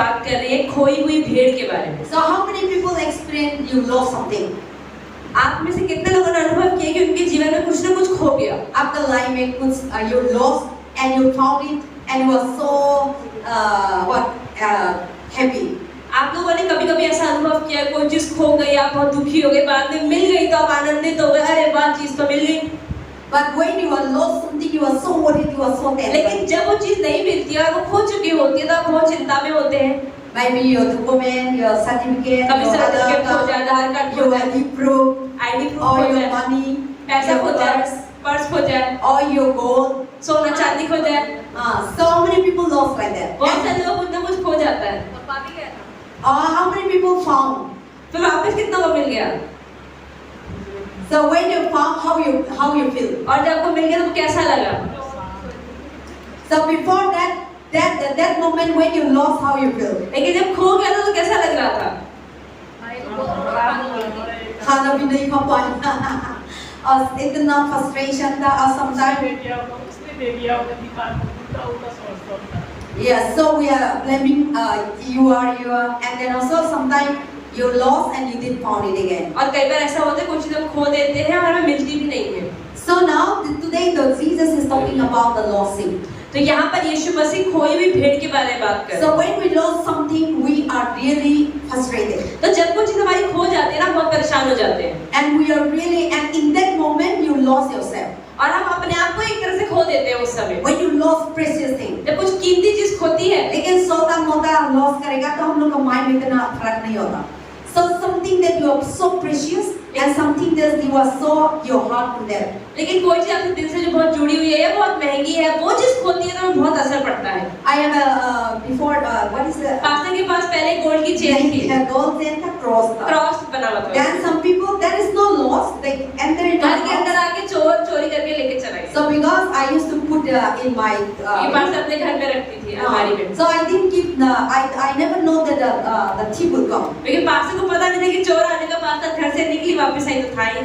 बात कर रही है खोई हुई भेड़ के बारे में। So how many people experience you lost something? आप में से कितने लोगों ने अनुभव किया कि उनके जीवन में कुछ ना कुछ खो गया? After life में कुछ you lost and you found it and you were so happy. आप लोगों ने कभी-कभी ऐसा अनुभव किया कोई चीज खो गई, आप बहुत दुखी हो गए, बाद में मिल गई तो आप आनंदित हो गए, अरे वाह चीज तो मिल गई। But when you are lost something, you are so worried, you are so terrible. लेकिन जब वो चीज नहीं मिलती और वो खो चुकी होती है तो आप बहुत चिंता में होते हैं। Maybe your document, your certificate, कभी your सर्टिफिकेट खो जाए, आधार कार्ड खो your जाए, ID proof, ID proof or खो your जाए, money, पैसा your खो जाए, purse, पर्स खो जाए, or your gold. सोना चांदी खो जाए। So many people lost like that. बहुत सारे लोग कुछ ना कुछ खो जाता है। How many people found? फिर वापस कितना को मिल गया? So when you found, how you feel? और जब आपको मिल गया तो कैसा लगा? So before that moment when you lost, how you feel? लेकिन जब खो गया था तो कैसा लग रहा था? खाना भी नहीं खा पाया और इतना frustration था और sometimes yes, so we are blaming you are and then also sometimes you lost and you didn't found it again. और कई बार ऐसा होता है कुछ चीज़ हम खो देते हैं और हमें मिलती भी नहीं है। So now today Jesus is talking about the lost sheep. तो यहाँ पर यीशु मसीह खोई हुई भेड़ के बारे में बात कर रहे हैं। So when we lost something, we are really frustrated. तो जब कुछ चीज़ हमारी खो जाती है ना बहुत परेशान हो जाते हैं। And we are really and in that moment you lost yourself. और हम अपने आप को एक तरह से खो देते हैं उस समय। When you lost precious thing. जब कुछ कीमती चीज खोती है, लेकिन छोटा मोटा लॉस करेगा तो हम लोग का माइंड में इतना फर्क नहीं होता. So something that you are so precious and something that you are so your heart to that. लेकिन कोई चीज आपके दिल से जो बहुत जुड़ी हुई है, बहुत महंगी है, वो चीज खोती है तो हमें बहुत असर पड़ता है। I have a before what is the pastor के पास पहले गोल्ड की चेन थी। gold chain था क्रॉस बना हुआ था। Then some people there is no loss they enter into घर के अंदर आके चोर चोरी करके लेके चला गया। So because I used to put in my ये पास्टर अपने घर में रखती थी अलमारी में। So I didn't keep I never know that the thief will come. लेकिन पास्टर को पता नहीं था कि चोर आने का पास्टर घर से निकली वापस आई तो था ही।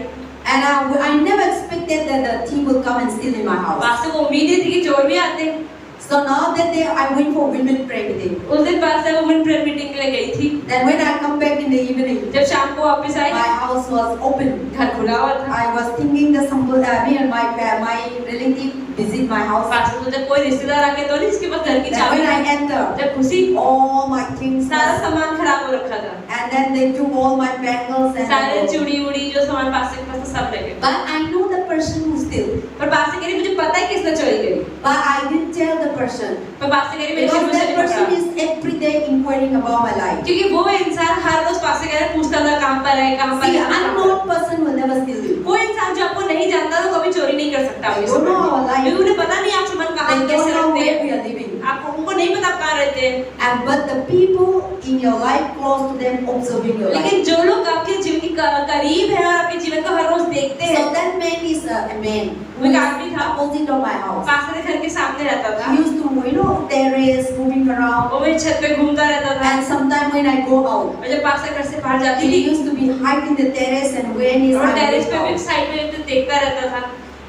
And I never expected that the thief will come and steal in my house. Pastor को उम्मीद ही थी कि चोर भी आते। So now that day I went for women prayer meeting. उस दिन पास्टर वुमेन प्रेयर मीटिंग के लिए गई थी। Then when I come back in the evening, जब शाम को वापस आई, my house was open. घर खुला हुआ था। I was thinking that me and my relative visit my house. Pastor को जब कोई रिश्तेदार आके तो नहीं इसके पास घर की चाबी When I थी। entered, जब खुशी all my things सारा सामान खराब हो रखा था। and then they took all my bangles and सारे all. चूड़ी उड़ी जो सामान पास्टर के पास था सब ले गए। But I know the person who stole. पर पास्टर कह रही मुझे पता है किसने चोरी करी। But I didn't tell the person. पर पास्टर कह रही मेरे Because मुझे that नहीं person पता। is every day inquiring about my life. क्योंकि वो इंसान हर रोज पास्टर कह रहे पूछता था कहाँ पर है कहाँ पर See, है। unknown person will never steal you. वो इंसान जो आपको नहीं जानता तो कभी चोरी नहीं कर सकता। They don't know our life. क्योंकि उन्हें पता नहीं आप सामान कहाँ They कैसे don't know रखते where हैं। we are living. आपको उनको नहीं पता आप कहाँ रहते हैं। And but the people in your life close to them observing your life. लेकिन जो लोग आपके जीवन के करीब हैं और आपके जीवन को हर रोज देखते हैं। So that man is a man वो एक आदमी था opposite of my house. Pastor के घर के सामने रहता था। He used to terrace moving around. वो मेरी छत पे घूमता रहता था। And sometimes when I go out, और जब पास्टर घर से बाहर जाती he थी used to be hiding the terrace and when he's और टेरेस पे भी out. साइड में तो देखता रहता था।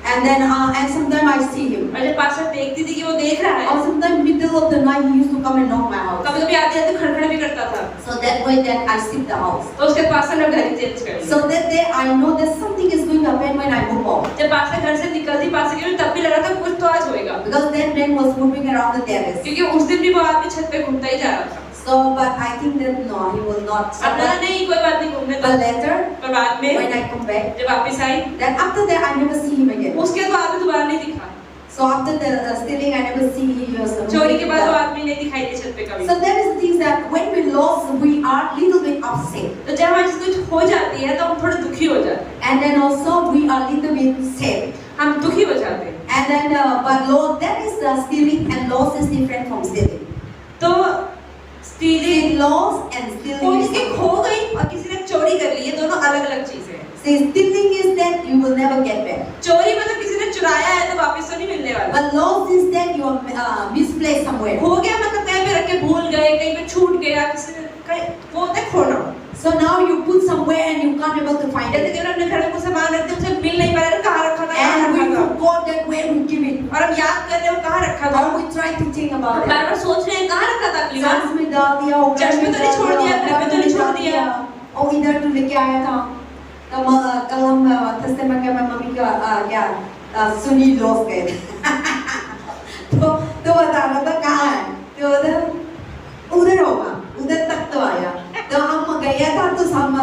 And then and sometimes I see him. और जब पास्टर देखती थी कि वो देख रहा है, Or sometimes middle of the night he used to come and knock my house. कभी-कभी आते-आते खड़खड़ भी करता था। So that way that I skip the house. तो उसके पास्टर ने घर ही चेंज कर दिया। So that day I know that something is going to happen when I move out. जब पास्टर घर से निकलती पास्टर के तब भी लगा था कुछ तो आज होएगा। Because that man was moving around the terrace. क्योंकि उस दिन भी वो आदमी छत पे घूमता ही जा रहा था। So but I think that no, he will not. So, अब लगा नहीं कोई बात नहीं घूमने but दो। later पर बाद में when I come back, जब वापस आई, then after that I never see him again. उसके बाद आदमी दोबारा नहीं दिखा। So after the stealing I never see he was. चोरी के बाद वो आदमी नहीं दिखाई दिया छत पे कभी। So that is the things that when we lost we are little bit upset. तो जब हमारी चीज कुछ खो जाती है तो हम थोड़े दुखी हो जाते हैं। And then also we are little bit sad. हम दुखी हो जाते हैं। And then but loss that is stealing and loss is different from stealing. तो स्टीलिंग Loss and stealing. कोई is किसी different. खो गई और किसी ने चोरी कर ली, ये दोनों अलग-अलग चीजें हैं। See, stealing is that you will never get back. चोरी मतलब किसी ने चुराया है तो वापस तो नहीं मिलने वाला। But loss is that you are misplaced somewhere. हो गया मतलब कहीं पे रख के भूल गए, कहीं पे छूट गया, किसी ने कहीं वो होता है खोना। So now you put somewhere and you can't able to find जैसे it. कि हमने अपने घर में कुछ सामान रखते हैं, उसे मिल नहीं पा रहा है, कहाँ रखा था, कहाँ And we रखा था, forgot that where we give it. और हम याद कर रहे हो कहाँ रखा था, Or we try to think about it. बार बार सोच रहे हैं कहाँ रखा था अगली बार, चर्च में डाल दिया, घर चर्च में में तो नहीं छोड़ दिया, घर में तो नहीं छोड़ दिया, और इधर तो लेके आया था। कल हम तस्वीर में मम्मी का क्या सुनी लॉस गए तो बता रहा था कहाँ है, तो उधर होगा, उधर तक तो आया। तो हम गया था तो हम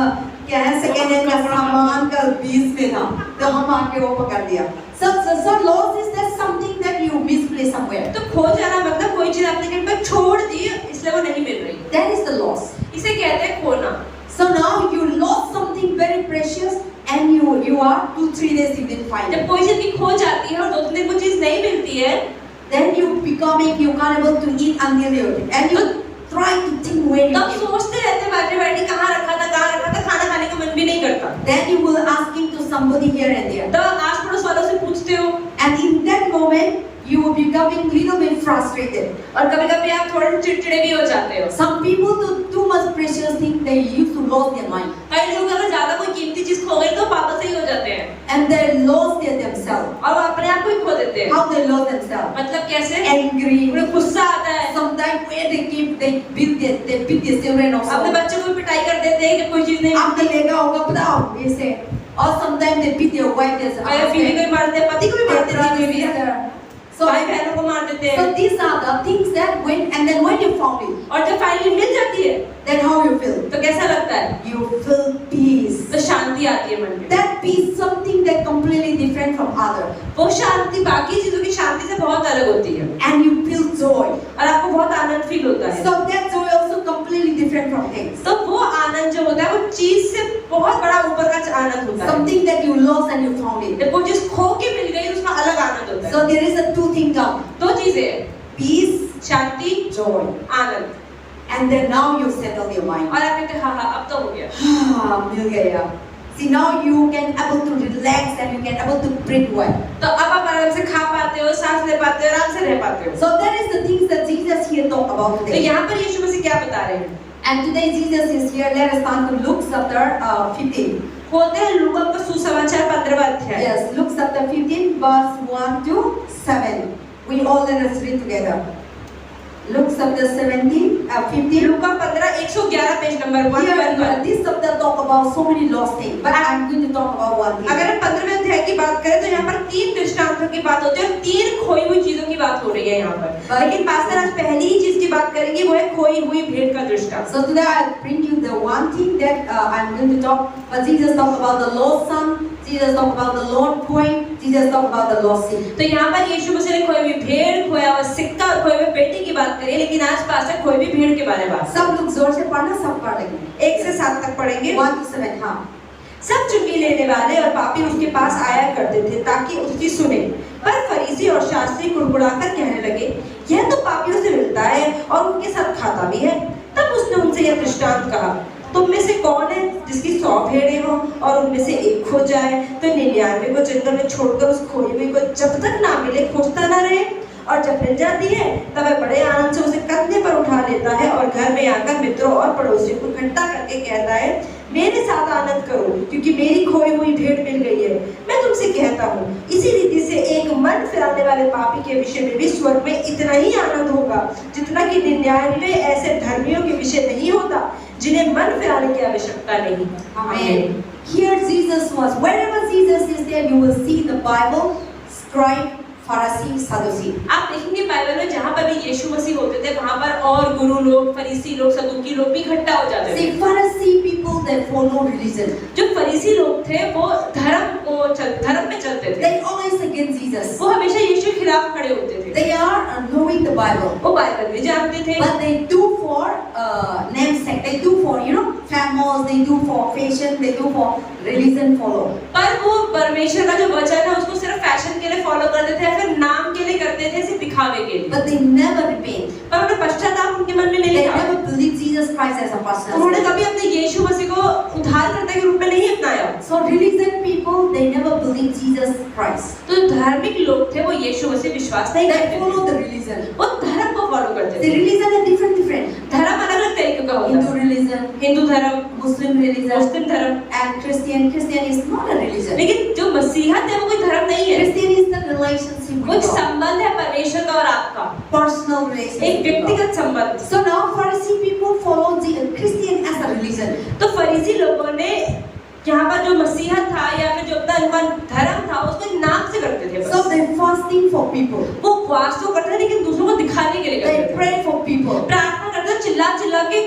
क्या है सेकेंड हैंड का सामान का बीच में था, तो हम आके वो पकड़ दिया। So loss is that something that you misplaced somewhere. तो खो जाना मतलब कोई चीज आपने कहीं पर छोड़ दी इसलिए वो नहीं मिल रही, That is the loss. इसे कहते हैं खोना। So now you lost something very precious and you are 2-3 days you didn't find जब it. कोई चीज खो जाती है और 2-3 दिन वो चीज नहीं मिलती है, Then you can't able to eat until you and you try to think where you तब keep. सोचते रहते बैठे बैठे कहाँ रखा था, खाना खाने का मन भी नहीं करता। Then you will asking to somebody here and there. तो आस पड़ोस वालों से पूछते हो, And in that moment you will becoming little bit frustrated. और कभी कभी आप थोड़े चिड़चिड़े भी हो जाते हो। Some people do too much precious thing, they used to lose their mind. कई लोग अगर ज्यादा कोई कीमती चीज खो गई तो पागल से ही हो जाते हैं And they lost themselves. और वो अपने आप को ही खो देते हैं। How they lost themselves? मतलब कैसे? Angry. उन्हें गुस्सा आता है, Sometimes where they beat their children also. अपने बच्चों को भी पिटाई कर देते हैं कि कोई चीज नहीं आपने लेगा होगा बताओ ऐसे। Or sometimes they beat their wife as और बीवी को भी मार देते हैं, पति को भी मार देते हैं, बीवी So भाई बहनों को मार देते हैं। these are the things that when you found it, और जब फाइनली मिल जाती है then how you feel? तो कैसा लगता है? You feel peace. तो शांति आती है मन में। That peace something that completely different from other. वो शांति बाकी चीजों की शांति से बहुत अलग होती है And you feel joy. और आपको बहुत आनंद फील होता है। So that joy also completely different from things. तो वो आनंद जो होता है वो चीज से बहुत बड़ा ऊपर का आनंद होता है। Something that you lost and you found it. जब वो चीज खो के मिल गई उसका अलग आनंद होता है। So there is a two things come. दो चीजें हैं, Peace, Shanti, joy. Anand. And then now you settle your mind. और आप कहते हैं हाँ अब तो हो गया। मिल गया। See now you can able to relax and you can able to breathe well. तो अब आप आराम से खा पाते हो, सांस ले पाते हो, आराम से रह पाते हो। So that is the things that Jesus here talk about तो today. यहाँ पर यीशु मसीह क्या बता रहे हैं? And today Jesus is here. Let us turn to Luke chapter 15. खोलते हैं लूका का सुसमाचार 15वां अध्याय। Yes, Luke chapter 15 verse 1 to 7. We all let us read together. Luke chapter 15. Luka 15 111 page number 1 Here, this chapter talk about so many lost things, but I'm going to talk about one thing. अगर हम 15वें अध्याय की बात करें तो यहाँ पर 3 दृष्टांतों की बात होती है और 3 खोई हुई चीजों की बात हो रही है यहाँ पर। लेकिन पास्टर आज पहली ही चीज की बात करेंगे वो है खोई हुई भेड़ का दृष्टांत। So today I bring you the one thing that I'm going to talk. But Jesus talk about the lost son. Jesus talk about the Lord coin. Jesus talk about the lost sheep. तो यहाँ पर यीशु मसीह ने खोई हुई भेड़, खोया हुआ सिक्का और खोए हुए बेटे की बात करी है, लेकिन आज पास्टर खोई हुई भेड़ के बारे में बात। सब लोग जोर से पढ़ना, सब पढ़ लेंगे। 1 से 7 तक पढ़ेंगे। 1 to 7 हाँ। सब चुंगी लेने वाले और पापी उसके पास आया करते थे ताकि उसकी सुने, पर फरीसी और शास्त्री कुड़कुड़ाकर कहने लगे, यह तो पापियों से मिलता है और उनके साथ खाता भी है। तब उसने उनसे यह दृष्टांत कहा, तुम में से कौन है जिसकी 100 भेड़ें हो और उनमें से एक खो जाए तो 99 को जंगल में छोड़कर उस खोई हुई को जब तक ना मिले खोजता ना रहे, और जब मिल जाती है तब वह बड़े आनंद से उसे कंधे पर उठा लेता है और घर में आकर मित्रों और पड़ोसियों को इकट्ठा करके कहता है, मेरे साथ आनंद करो क्योंकि मेरी खोई हुई भेड़ मिल गई है। मैं तुमसे कहता हूँ इसी रीति से एक मन फिराने वाले पापी के विषय में भी स्वर्ग में इतना ही आनंद होगा जितना कि 99 ऐसे धर्मियों के विषय नहीं होता जिन्हें मन फिराने की आवश्यकता नहीं। Amen. Here Jesus was. Wherever Jesus is there, you will see the Bible, scribe, Pharisee, Sadducee. आप देखेंगे बाइबल में जहाँ पर भी यीशु मसीह होते थे वहाँ पर और गुरु लोग, फरीसी लोग, सदुकी लोग भी इकट्ठा हो जाते थे। See, Pharisee people they follow religion. जो फरीसी लोग थे वो धर्म में चलते थे। They always against Jesus. वो हमेशा यीशु के खिलाफ खड़े होते थे। They are knowing the Bible. वो बाइबल भी जानते थे। But they do for namesake. They do for famous. They do for fashion. They do for religion follow. पर वो परमेश्वर का जो वचन है उसको सिर्फ फैशन के लिए फॉलो करते थे, फिर नाम के लिए करते थे, सिर्फ दिखावे के लिए। But they never repent. पर उन्हें पश्चाताप उनके मन में नहीं They था। never believe Jesus Christ as a personal उन्होंने Savior. कभी अपने यीशु मसीह को उद्धारकर्ता के रूप में नहीं अपनाया। So religion people they never believe Jesus Christ. तो धार्मिक लोग थे वो यीशु मसीह विश्वास नहीं They करते follow थे। the religion. वो धर्म को फॉलो करते The थे। religion is different. धर्म अलग अलग तरीके का होता Hindu है। religion, हिंदू धर्म, Muslim religion, मुस्लिम धर्म, and Christian. Christian is not a religion. लेकिन जो मसीहत है वो कोई धर्म नहीं है, Christian is the relationship वो with एक God, संबंध है परमेश्वर का और आपका, personal एक relationship with God. व्यक्तिगत संबंध। So now Pharisee people follow the Christian as a religion. तो फरीसी लोगों ने यहाँ पर जो मसीहत था या फिर जो अपना इनका धर्म था उसको एक नाम से करते थे, So बस। they fasting for people. वो उपवास तो करते थे लेकिन दूसरों को दिखाने के लिए They करते थे, pray for people प्रार्थना करते थे, चिल्ला चिल्ला के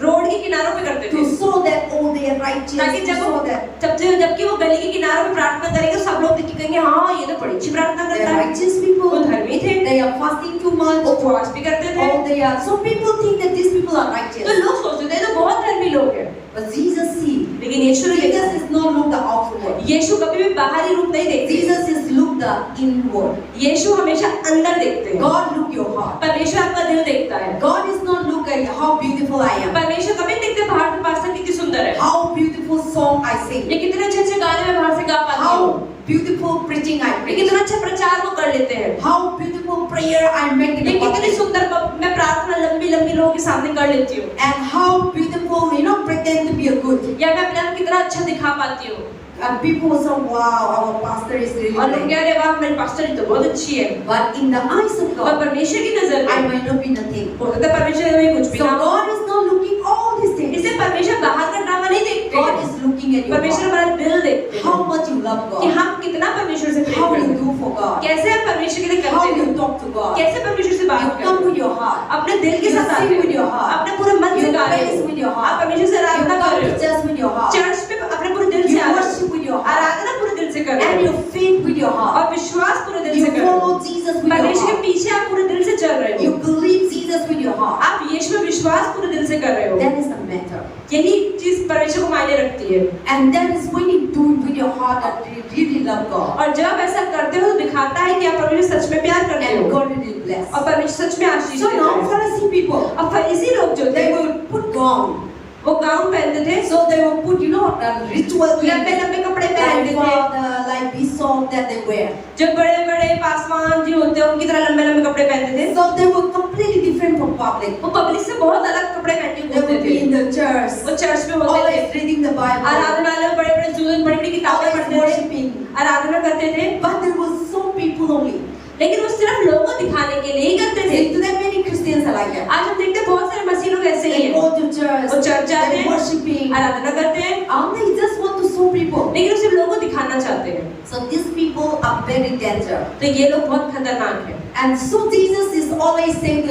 रोड के किनारों पे करते to थे, show that all they are righteous. ताकि To show that जबकि वो गली के किनारों पे प्रार्थना करेंगे तो सब लोग देख के कहेंगे हाँ ये तो बड़ी अच्छी प्रार्थना they करता are है, righteous वो people. धर्मी थे, They are fasting too much. उपवास भी करते थे। All they are. So people think that these people are तो righteous. लोग सोचते थे तो बहुत धर्मी लोग हैं, But Jesus see. लेकिन यीशु ने देखा, Jesus is not look the outward. यीशु कभी भी बाहरी रूप नहीं देखते, Jesus is look the inward. यीशु हमेशा अंदर देखते हैं, God look your heart. परमेश्वर आपका दिल देखता है, God is not look at how beautiful I am, परमेश्वर कभी नहीं देखते बाहर से पास तक कितनी सुंदर है, how beautiful song I sing, ये कितने अच्छे अच्छे गाने में बाहर से गा पाती how हूँ, beautiful preaching I ये preach, कितना अच्छा प्रचार वो कर लेते हैं, how beautiful prayer I make in ये the कितनी public, सुंदर मैं प्रार्थना लंबी लंबी लोगों के सामने कर लेती हूँ, and how beautiful pretend to be a good. या मैं अपने आप को कितना अच्छा दिखा पाती हूँ, And people say, wow, our pastor is really और लोग great. कह रहे वाह मेरी पास्टर तो बहुत अच्छी है, But in the eyes of और God, परमेश्वर की नजर I में might not be nothing. हो सकता है परमेश्वर में कुछ भी So ना हो, God is not looking all these things. इससे परमेश्वर बाहर का ड्रामा नहीं देखते, God is looking at your परमेश्वर heart. हमारा दिल देखते हैं How much you love कि God. हम कितना परमेश्वर से प्रेम How करते you हैं, do for God. कैसे हम परमेश्वर के लिए How करते you हैं, talk to God. कैसे परमेश्वर से You बात come करते with your heart. हैं, अपने दिल के You साथ आते sing with हैं, your heart. अपने पूरे मन से You गा रहे praise हो, with your आप heart. परमेश्वर से You आराधना कर come रहे to हो, church with your heart. Church पे अपने पूरे दिल से You आ रहे हो, worship with your heart. आराधना पूरे दिल से कर रहे And हो, you faith with your heart. और विश्वास पूरे दिल You से कर रहे हो, follow Jesus with your परमेश्वर के heart. पीछे आप पूरे दिल से चल रहे You हो, believe Jesus with your heart. आप यीशु में विश्वास पूरे दिल से कर रहे हो, That is the matter. यही चीज परमेश्वर को मायने रखती है, And that is when you do it with your heart that you really love God. और जब आप ऐसा करते हो तो दिखाता है कि आप परमेश्वर सच में प्यार करते And हो God really bless. और परमेश्वर सच में आशीष So देता now है। Pharisee people, अब फरीसी लोग जो थे they will put gown. वो गाउन पहनते थे, So they will put, ritual लंबे लंबे कपड़े like पहनते थे, father, like bishop that they wear. जो बड़े बड़े पासवान जी होते हैं उनकी तरह लंबे लंबे कपड़े पहनते थे, So they were completely different from public. वो पब्लिक से बहुत अलग कपड़े पहन के They घूमते would थे, be in the church, वो चर्च में होते थे, always reading the Bible, आराधनालय में बड़े बड़े जुलूस बड़ी बड़ी किताबें always पढ़ते थे, worshiping. आराधना करते थे, But there was some people only. लेकिन वो सिर्फ लोगों को दिखाने के लिए ही करते थे। See, today many Christians are like that. आज हम देखते हैं बहुत सारे मसीह लोग ऐसे ही They हैं, go to church, वो चर्च जाते they हैं, worshiping, आराधना करते हैं, and they just want to show people. लेकिन वो सिर्फ लोगों को दिखाना चाहते हैं, So these people are very dangerous. तो ये लोग बहुत खतरनाक हैं। And so Jesus is always saying,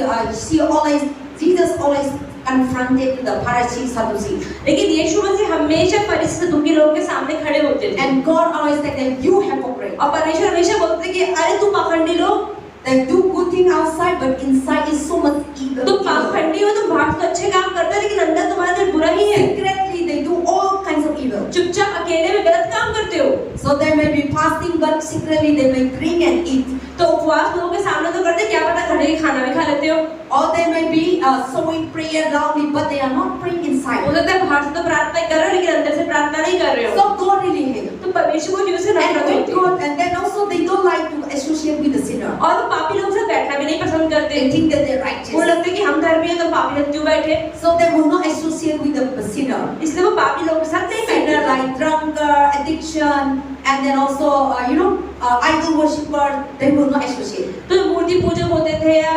Jesus always confronted to the Pharisees, Sadducees. लेकिन यीशु मसीह हमेशा फरीसी सदूकी लोगों के सामने खड़े होते थे, And God always said that you hypocrite. और परमेश्वर हमेशा बोलते थे कि अरे तू पाखंडी लोग, They do good thing outside, but inside is so much evil. तुम पाखंडी हो, तुम बाहर तो अच्छे काम करते हो लेकिन अंदर तुम्हारा दिल बुरा ही है, Secretly, they do all kinds of evil. चुपचाप अकेले में गलत काम करते हो। So they may be fasting, but secretly they may drink and eat. तो उपवास लोगों के सामने तो करते, क्या पता खड़े के खाना भी खा लेते हो, Or they may be sowing prayer loudly, but they are not praying हो inside. सकता है बाहर से तो प्रार्थना कर रहे हो लेकिन अंदर से प्रार्थना नहीं कर रहे हो, So God really hates. तो परमेश्वर को जीवन से And नफरत when होती है, God, and then also they don't like to associate with the sinner. और वो पापी लोगों से बैठना भी नहीं पसंद करते, They think that they're वो righteous. लगता है कि हम धर्मी हैं तो पापी लोग क्यों बैठे, So they will not associate with the sinner. इसलिए वो पापी लोगों के साथ नहीं Sinner बैठते, like drunkard, addiction, and then also idol worshipper. They will not associate. तो मूर्ति पूजक होते थे या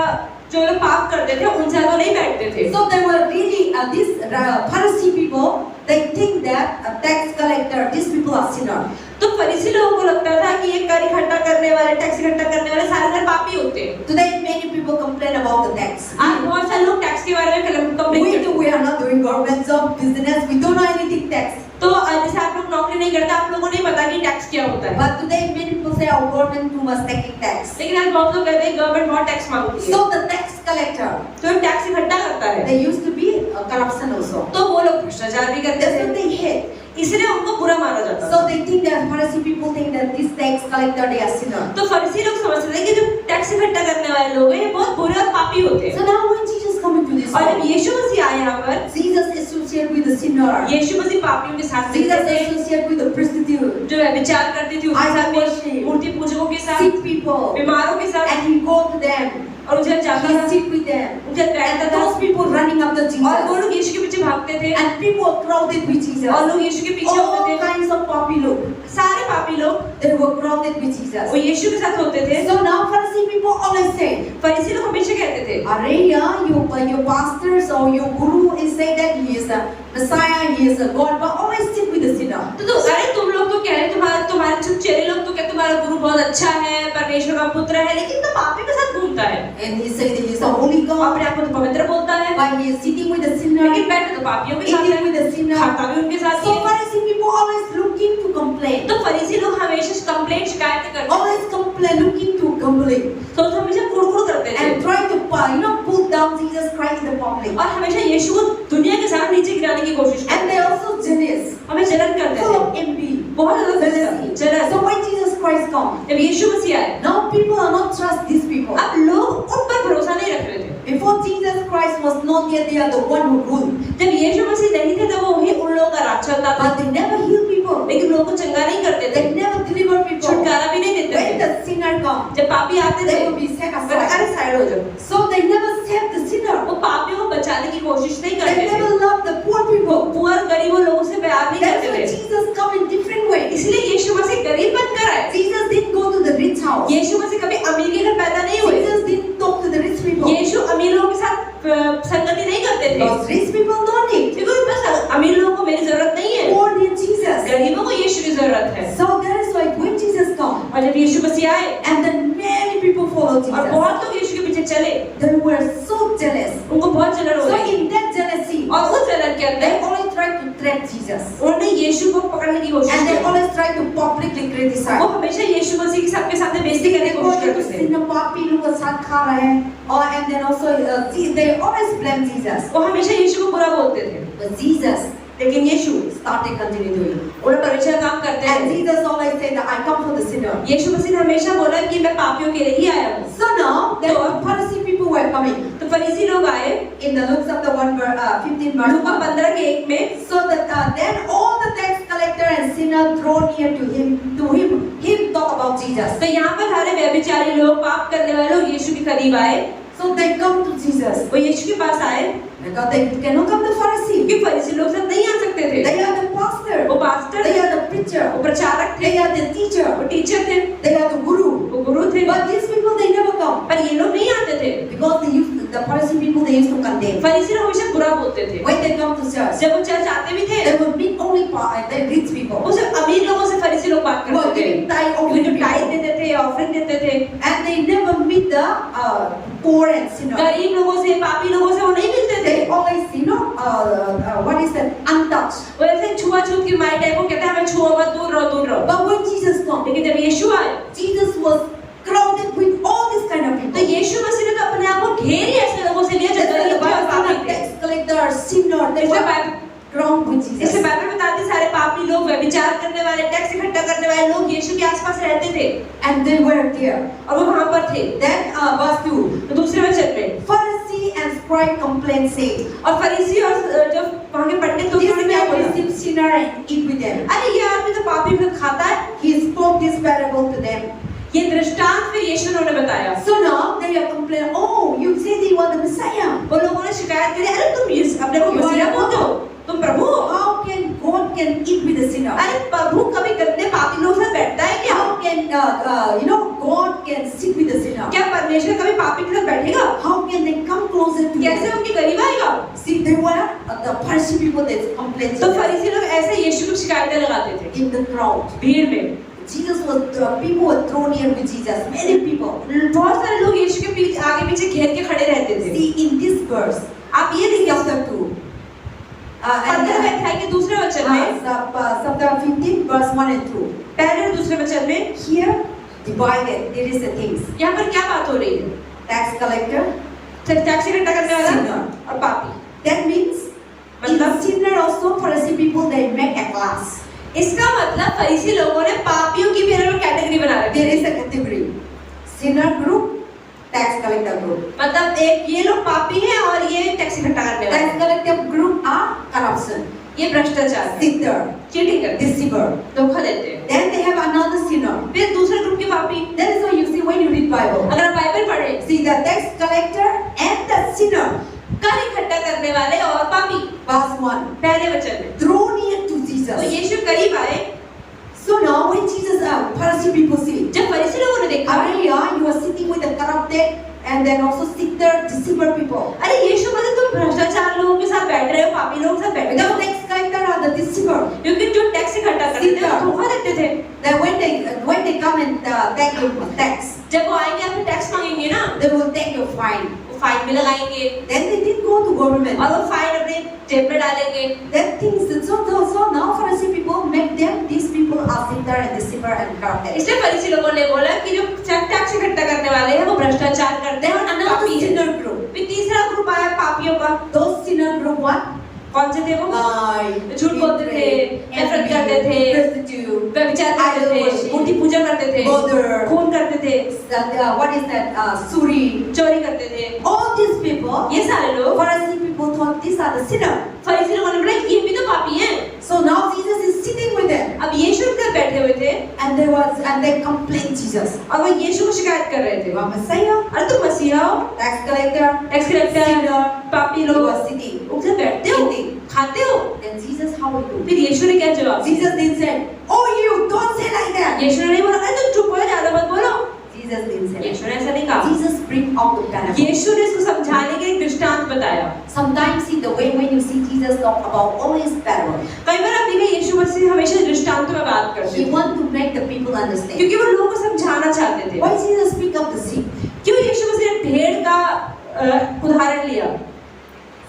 जो लोग पाप करते थे उनसे तो नहीं बैठते थे। So they were really these Pharisee people. They think that tax collector, these people are sinner. तो फरीसी लोगों को लगता था कि ये कर इकट्ठा करने वाले, टैक्स इकट्ठा करने वाले सारे पापी होते हैं। Today many people complain about the tax. आज बहुत सारे लोग टैक्स के बारे में कंप्लेंट करते We are not doing government job, business. We don't know anything tax. तो जैसे आप लोग नौकरी नहीं करते, आप लोगों को नहीं पता कि टैक्स क्या होता है, But today many people say our government too much taking tax. लेकिन आज बहुत लोग कहते हैं गवर्नमेंट बहुत टैक्स मांगती है, So the tax collector, तो टैक्स इकट्ठा करता है, they used to be corruption also. तो वो लोग भ्रष्टाचार भी करते That's what थे, they hate. इसलिए उनको बुरा माना जाता So था। they think that Pharisee people think that this tax collector they are sinner. तो फरीसी लोग समझते थे कि जो टैक्स इकट्ठा करने वाले लोग हैं ये बहुत बुरे और पापी होते हैं, So now when Jesus come into this और जब world, यीशु मसीह आए यहाँ पर, Jesus associate with the sinner. यीशु मसीह पापियों के साथ Jesus रहते थे, associate with the prostitute, जो व्यभिचार करती थी उनके साथ में, मूर्ति पूजकों के साथ, sick people, बीमारों के साथ, and he go to them. और उनसे जाता He था, sit with them. उनसे बैठता And था, those people running after और वो Jesus. लोग यीशु के पीछे भागते थे and people were crowded with Jesus. और लोग यीशु के पीछे All होते थे। kinds of poppy look. सारे पापी लोग They were crowded with Jesus. वो यीशु के साथ होते थे। So now Pharisee people always say, फरीसी लोग हमेशा कहते थे, "Arey, your pastors or your guru is say that he is a Messiah, he is a God, but always sit with the sinner." तो अरे तुम लोग तो कह रहे तुम्हारे चुपचेरे लोग तो कहते तुम्हारा गुरु बहुत अच्छा है, परमेश्वर का पुत्र है, लेकिन तो पापी के साथ घूमता है। And he said that he is a holy God, अपने आप को तो पवित्र बोलता है, but he is sitting with the sinner, लेकिन बैठे तो पापियों के साथ eating है, with the sinner. खाता भी उनके साथ ही So है। Pharisee people always looking to complain, तो फरीसी लोग हमेशा कंप्लेंट शिकायत करते थे, always complain, looking to complain, तो हमेशा कुड़कुड़ करते थे and trying to pull down Jesus Christ in the public. और हमेशा यीशु को दुनिया के सामने नीचे गिराने की कोशिश And करते they also jealous, थे, हमें जलन करते full थे, of envy, बहुत ज्यादा jealousy. जलन। So when Jesus Christ comes, जब यीशु मसीह आए, now people are not trust these people. अब लोग उन पर भरोसा नहीं रख रहे थे। Before Jesus Christ was not yet, they are the one who ruled. जब यीशु मसीह नहीं थे तो वो ही उन लोगों का राज चलता था, But they never heal people. लेकिन लोगों को चंगा नहीं करते थे, They never deliver people. छुटकारा भी नहीं देते When थे। the sinner comes, जब पापी आते थे they will be set कहते, aside. अरे साइड हो जाओ। So they never save the sinner. वो पापियों को बचाने की कोशिश नहीं They करते थे, never love the poor वो people. पुअर गरीबों लोगों से प्यार नहीं That's करते why थे। Jesus come in different ways. इसलिए यीशु मसीह गरीब बनकर आए। Jesus didn't go to the rich house. यीशु मसीह कभी अमीर के घर पैदा नहीं हुए। Jesus didn't talk to the rich people. यीशु अमीर लोगों के साथ संगति नहीं करते थे, Because rich people don't need. क्योंकि उनके पास अमीर लोगों को मेरी जरूरत नहीं है, Poor need Jesus. गरीबों को यीशु की जरूरत है। So that is why when Jesus come, और जब यीशु मसीह आए and then many people follow और Jesus, बहुत लोग यीशु के पीछे चले, they were so jealous. उनको बहुत जलन हो So रही, in that jealousy, और उस जलन के they अंदर always try to trap Jesus. उन्होंने यीशु को पकड़ने की कोशिश And they की। always try to publicly वो criticize. हमेशा यीशु मसीह के सबके सामने बेइज्जती करने की कोशिश करते थे। सिंह पापी लोग का साथ खा रहे हैं, और and then also they always blame Jesus. वो हमेशा यीशु को बुरा बोलते थे, But Jesus लेकिन यीशु started continue doing. उन्हें परमेश्वर काम करते And थे। Jesus always said that I come for the sinner. यीशु मसीह ने हमेशा बोला कि मैं पापियों के लिए ही आया हूँ। So now the Pharisee people were coming. तो फरीसी लोग आए, In the Luke chapter 15 verse लूका 1. 15 के 1 में, So that then all the tax collector and sinner draw near to him talk about Jesus. तो यहाँ पर सारे व्यभिचारी लोग, पाप करने वाले लोग यीशु के करीब आए। So they come to Jesus. वो यीशु के पास आए, Because they cannot come to Pharisee. क्योंकि फरीसी लोग साथ नहीं आ सकते थे। They are the pastor. वो पास्टर They थे, are the preacher. वो प्रचारक थे, They are the teacher. वो टीचर थे, They are the guru. वो गुरु थे। But these people they never come पर ये लोग नहीं आते थे। because the Pharisee people they used to condemn. फरीसी लोग हमेशा बुरा बोलते थे। When they come to church, जब वो चर्च आते भी थे, they would meet only the rich people. वो सिर्फ अमीर लोगों से फरीसी लोग बात Who are करते थे, giving tithe वो offering जो people. टाइट देते थे, ऑफरिंग देते थे। And they never meet the poor and sinner. गरीब लोगों से, पापी लोगों से वो नहीं मिलते थे। They always, what is that? Untouched. वो ऐसे छुआछूत की माइंड है, वो कहते हैं हमें छुओ मत, दूर रहो, दूर रहो। But when Jesus comes, लेकिन जब यीशु आए, Jesus was crowded with all this kind of तो people. यीशु मसीह ने तो अपने आप को ढेर ही ऐसे लोगों से लिया जो Just like the गरीब थे और Bible पापी says, थे। tax collector, sinner, they इसलिए were बाइबल crowned with इसलिए Jesus. बाइबल बताती है सारे पापी लोग, व्यभिचार करने वाले, टैक्स इकट्ठा करने वाले लोग यीशु के आसपास रहते थे And they were there. और वो वहां पर थे। Then verse 2. तो दूसरे वचन में Pharisee and scribe complained, saying, और फरीसी और जो वहां के पंडित लोग this उन्होंने क्या man बोला? receives sinner and eat with them. अरे ये आदमी तो पापी के साथ खाता है। He spoke this parable to them. ये दृष्टांत फिर यीशु ने उन्हें बताया। So now they are complaining, oh, you said he was the Messiah. वो लोगों ने शिकायत करी, अरे तुम ये अपने को You are मसीहा the बोलते हो, तुम प्रभु हो। How can God can eat with the sinner? अरे प्रभु कभी गंदे पापी लोग से बैठता है क्या? How can God can sit with the sinner? क्या परमेश्वर कभी पापी के साथ बैठेगा? How can they come closer to कैसे him? उनके करीब आएगा? See, they were the Pharisee people that complained तो फरीसी लोग ऐसे यीशु को शिकायतें लगाते थे in the crowd. भीड़ में। Jesus was people were thrown near with Jesus. Many people. बहुत सारे लोग यीशु के पीछे आगे पीछे घेर के खड़े रहते थे। See in this verse, आप ये देखिए chapter 2. And 15वें अध्याय के दूसरे वचन में, chapter 15, verse 1 and 2. पहले और दूसरे वचन में Here, divided, there is the things. यहाँ पर क्या बात हो रही है? Tax collector, टैक्स इकट्ठा करने वाला Sinner. और पापी। that means in मतलब sinner also Pharisee people they make a class. इसका मतलब फरीसी लोगों ने पापियों की भी अलग कैटेगरी बना रखी There है। is a category. Sinner group, tax collector group. मतलब एक ये लोग पापी हैं और ये टैक्स इकट्ठा करने वाले Tax collector group are corruption, ये भ्रष्टाचार है, cheater, चीटिंग करते हैं, deceiver. धोखा देते हैं। Then they have another sinner. फिर दूसरे ग्रुप के पापी, That is why you see when you read Bible. अगर आप बाइबल पढ़ें, See the tax collector and the sinner. कर इकट्ठा करने वाले और पापी, verse 1. पहले वचन में Draw near to तो Jesus. यीशु करीब आए। So now when Jesus, Pharisee people see, जब फरीसी लोगों ने देखा, Aria, you are sitting with the corrupted and then also sitter, deceiver people. अरे यीशु मतलब तुम भ्रष्टाचार लोगों के साथ बैठ रहे हो, पापी लोगों के साथ बैठ The रहे हो, tax collector are the deceiver. क्योंकि जो टैक्स इकट्ठा करते थे वो धोखा देते थे। Then when they come and take your tax, जब वो आएंगे आपसे टैक्स मांगेंगे ना, they will take your fine. वो फाइन भी लगाएंगे Then they didn't go to government. और वो फाइन अपने जेब में डालेंगे। That things so now Pharisee people make them these people are sitter and deceiver and corrupted. इसलिए फरीसी लोगों ने बोला कि जो टैक्स इकट्ठा करने वाले हैं वो भ्रष्टाचार करते हैं और Another पापी हैं। sinner group. फिर तीसरा ग्रुप आया पापियों का। Those sinner group what? कौन से थे वो? Lie, झूठ बोलते थे, नफरत करते थे, prostitute, व्यभिचार करते थे, मूर्ति पूजा करते थे, murder, खून करते थे, what is that? Suri. चोरी करते थे। All these people, ये सारे लोग Pharisee people thought these are the sinner. फरीसी लोगों ने बोला ये भी तो पापी हैं। So now Jesus is sitting with them, अब यीशु उनके साथ बैठे हुए थे and they complained Jesus. और वो यीशु को शिकायत कर रहे थे। You are Messiah, अरे तुम मसीहा हो, tax collector, tax collector, sinner. पापी You लोग, are sitting. उनके साथ बैठते हो, Eating. खाते हो। Then Jesus, how are you? फिर यीशु ने क्या जवाब दिया? Jesus didn't say, "Oh, you don't say like that." यीशु ने नहीं बोला अरे तुम चुप हो ज्यादा मत बोलो। Jesus didn't say. यीशु ने ऐसा नहीं कहा। Jesus bring out the parable. यीशु ने इसको समझाने के लिए एक दृष्टांत बताया। Sometimes see the way when you see Jesus talk about always parable. कई बार आप देखिए यीशु मसीह हमेशा दृष्टांतों में बात करते He थे want to make the people understand. क्योंकि वो लोगों को समझाना चाहते थे। Why Jesus speak of the sheep? क्यों यीशु मसीह ने भेड़ का उदाहरण लिया?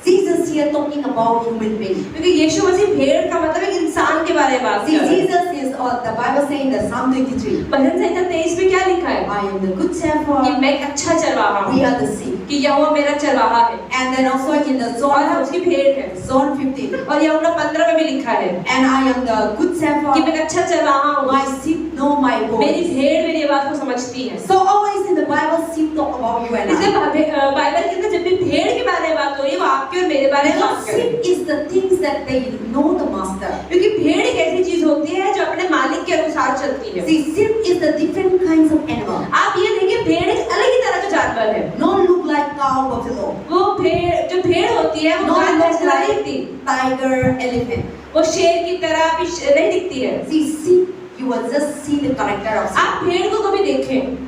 Jesus here talking about human being. क्योंकि यीशु मसीह भेड़ का मतलब एक इंसान के बारे में बात See, कर रहे हैं। Jesus is the Bible saying in the Psalm 23. भजन संहिता 23 में क्या लिखा है? I am the good कि shepherd. मैं एक अच्छा चरवाहा हूँ, We are the sheep. कि यहोवा मेरा चरवाहा है And then also in the और हम John, उसकी भेड़ है। John 15. और यूहन्ना 15 में भी लिखा है And I am the good कि shepherd. मैं एक अच्छा चरवाहा हूँ, My sheep know my मेरी voice. भेड़ मेरी आवाज को समझती है। So always in the Bible, sheep talk about you and इसलिए I. बाइबल के अंदर जब भी भेड़ के बारे में बात हो रही है वो आपके और मेरे बारे में बात Because कर रही है। sheep is the things that they know the master. क्योंकि भेड़ एक ऐसी चीज होती है जो अपने मालिक के अनुसार चलती है। See, sheep is the different kinds of animal. आप ये देखिए भेड़ एक अलग ही तरह का जानवर है। Not look like cow, buffalo. वो जो भेड़ होती है वो Not गाय look जैसी नहीं like दिखती, tiger, elephant. वो शेर की तरह भी नहीं दिखती है। See, sheep, you will just see the character of sheep. आप भेड़ को कभी देखें,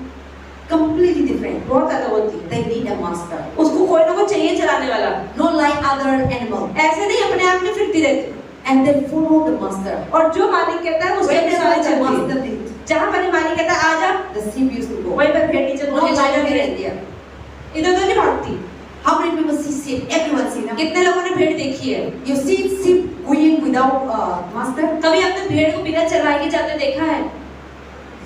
Completely different. बहुत अलग होती है। They need a master. उसको कोई ना कोई चाहिए चलाने वाला, Not like other animal. ऐसे नहीं अपने आप में फिरती रहती। And they follow the master. और जो मालिक कहता है उसके अनुसार Wherever the चलती है। master leads, जहाँ पर मालिक कहता है आजा, the sheep used to go. वहीं पर भेड़ नीचे Not मुड़के like चलती here रहती and है। there. इधर उधर नहीं भागती। How many people see sheep? Everyone see them. कितने लोगों ने भेड़ देखी है? You see sheep going without master? कभी आपने भेड़ को बिना चराए के जाते देखा है?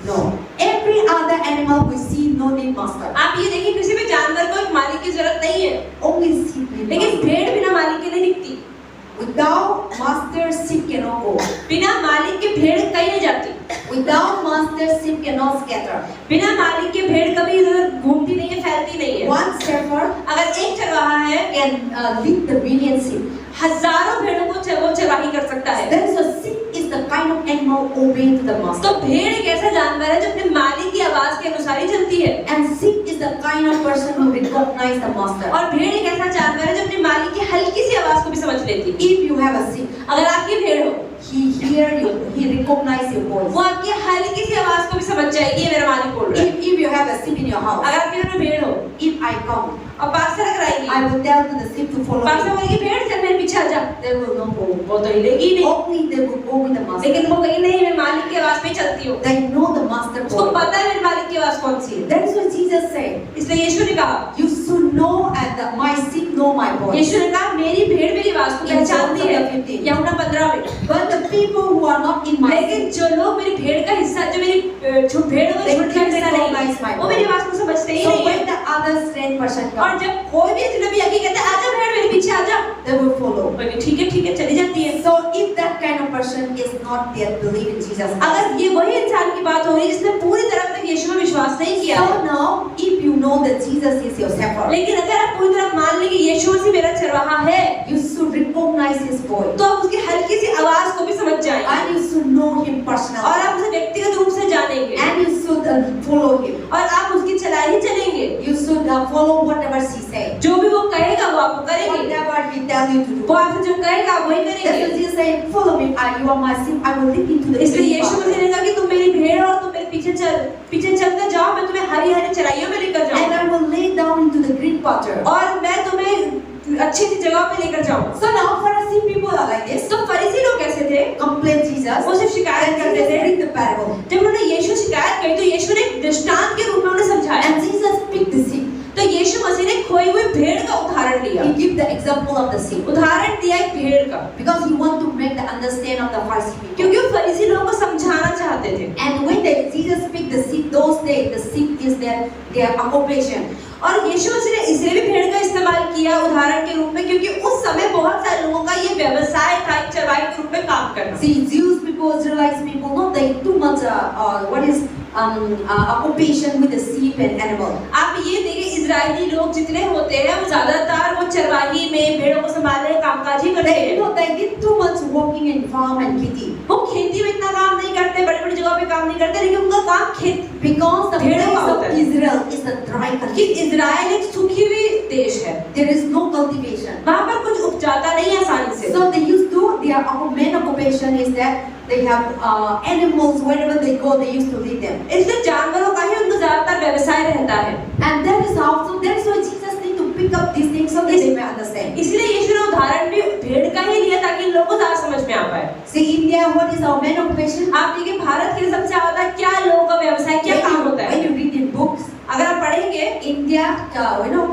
No. Every other animal we see no need master. आप ये देखिए किसी भी जानवर को एक मालिक की जरूरत नहीं है, Only sheep need लेकिन master. भेड़ बिना मालिक के नहीं दिखती। Without master, sheep cannot go. बिना मालिक के भेड़ कहीं नहीं जाती। Without master, sheep cannot scatter. बिना मालिक के भेड़ कभी इधर घूमती नहीं है, फैलती नहीं है। One shepherd अगर एक चरवाहा है, can lead the million sheep. हजारों भेड़ों को वो चरवाही कर सकता है। Then so sheep is the kind of animal obeying to the तो master. भेड़ एक ऐसा जानवर है जो अपने मालिक की आवाज के अनुसार ही चलती है। And sheep is the kind of person who recognize the master. और भेड़ एक ऐसा जानवर है जो अपने मालिक की हल्की सी आवाज को भी समझ लेती है। If you have a sheep, अगर आपकी भेड़ हो, he hear you, he recognize your voice. वो आपकी हल्की सी आवाज को भी समझ जाएगी, ये मेरा मालिक बोल रहा है। If you have a sheep in your house, अगर आपके घर में भेड़ हो if I come, और पास से अगर आएगी, I will tell to the sheep to follow पास से me. बोलेगी भेड़ चल मेरे पीछे आ जा, They will not go. वो तो हिलेगी ही नहीं। Only they will go with the master. लेकिन वो कहीं नहीं, मैं मालिक की आवाज पे ही चलती हूँ। They know the master उसको voice. पता है मेरे मालिक की आवाज कौन सी है। That is what Jesus said. इसलिए यीशु ने कहा, You should know and my sheep know my voice. यीशु ने कहा मेरी भेड़ मेरी आवाज को पहचानती है। यूहन्ना 15 में। But the people who are not in my लेकिन sheep, जो लोग मेरी भेड़ का हिस्सा, जो मेरी जो भेड़ का They झुंड का हिस्सा recognize my नहीं, वो मेरी आवाज को समझते ही so नहीं when है। the other strange person और comes, जब कोई भी अजनबी आके कहता है आजा भेड़ मेरे पीछे आजा, they will follow. बोले ठीक है चली जाती है। So if that kind of person is not yet believe in Jesus Christ, अगर ये वही इंसान की बात हो रही है जिसने पूरी तरह तक यीशु में विश्वास नहीं किया है, so now if you know that Jesus is your shepherd, लेकिन अगर आप पूरी तरह मान लें कि यीशु मसीह मेरा चरवाहा है, you should recognize his voice तो आप उसकी हल्की सी आवाज को भी समझ जाएंगे and you should know him और personally आप उसे व्यक्तिगत रूप से जानेंगे and you should should follow him. और आप उसकी चलाई ही चलेंगे। You should follow whatever she says. जो भी वो कहेगा वो आप करेंगे। Whatever he tells you to do. वो आपसे जो कहेगा आप वही That's करेंगे। what Jesus said. Follow me. You are my sheep. I will lead into the इसलिए green यीशु pasture. मसीह ने कहा कि तुम मेरी भेड़ हो और तुम मेरे पीछे चलते जाओ, मैं तुम्हें हरी हरी चराइयों में लेकर And जाऊंगा I will lay down into the green pasture. और मैं तुम्हें अच्छी जगह पे लेकर जाऊंगा। So now Pharisee people are like this. तो फरीसी लोग कैसे थे? Complain Jesus. वो सिर्फ शिकायत करते Jesus थे। bring the parable. जब उन्होंने यीशु शिकायत करी तो यीशु ने एक दृष्टांत के रूप में उन्हें समझाया। And Jesus picked the sheep. तो यीशु मसीह ने खोई हुई भेड़ का उदाहरण लिया। He give the example of the sheep. उदाहरण दिया एक भेड़ का, Because he want to make the understand of the Pharisee people. क्योंकि वो फरीसी लोगों को समझाना चाहते थे। And when Jesus picked the sheep, those days the sheep is their occupation. और यीशु मसीह ने इसलिए भी भेड़ का इस्तेमाल किया उदाहरण के रूप में क्योंकि उस समय बहुत सारे लोगों का ये व्यवसाय था एक चरवाही के रूप में काम करना। See, Jewish people, Israelites people, not they too much what is occupation with the sheep and animal. आप ये देखिए इजरायली लोग जितने होते हैं वो ज्यादातर वो चरवाही में भेड़ों को संभालने कामकाज ही करते They हैं। know they did too much working in farm and खेती. वो खेती में इतना काम नहीं करते, बड़ी-बड़ी जगह पे काम नहीं करते, लेकिन उनका काम खेत। Because the भेड़ों place का of होता है। Israel is a dry कि country. इजराइल एक सूखी हुई देश है, There is no cultivation. वहाँ पर कुछ उपजाता नहीं है आसानी से। So they used to, their main occupation is that they have animals, wherever they go, they used to lead them. इसलिए जानवरों का ही उनका ज्यादातर व्यवसाय रहता है। And that is also, that's why Jesus need to pick up these things so that they may understand. इसलिए यीशु ने उदाहरण भी भेड़ का ही लिया ताकि लोगों को ज्यादा समझ में आ पाए। See, India, what is our main occupation? आप देखिए भारत के सबसे ज्यादा क्या लोगों का व्यवसाय क्या काम होता है? When you read in books, अगर आप पढ़ेंगे India,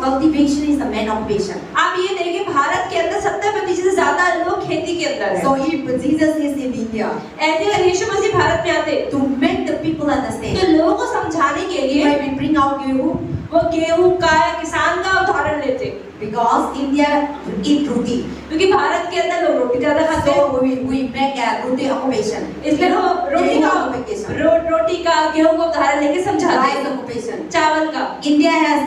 cultivation is the main occupation. आप ये देखिए भारत के अंदर 70% से ज्यादा लोग खेती के अंदर हैं। So if Jesus is in India, ऐसे अगर यीशु मसीह भारत में आते to make the people understand, तो लोगों को समझाने के लिए why we bring out gehu? वो गेहूं का या किसान का उदाहरण लेते, Because India eat roti. क्योंकि भारत के अंदर लोग रोटी ज्यादा खाते हैं। So we make a roti occupation. इसलिए वो रोटी का occupation. रोटी का गेहूं का उदाहरण लेके समझाते Rice हैं। occupation. चावल का India has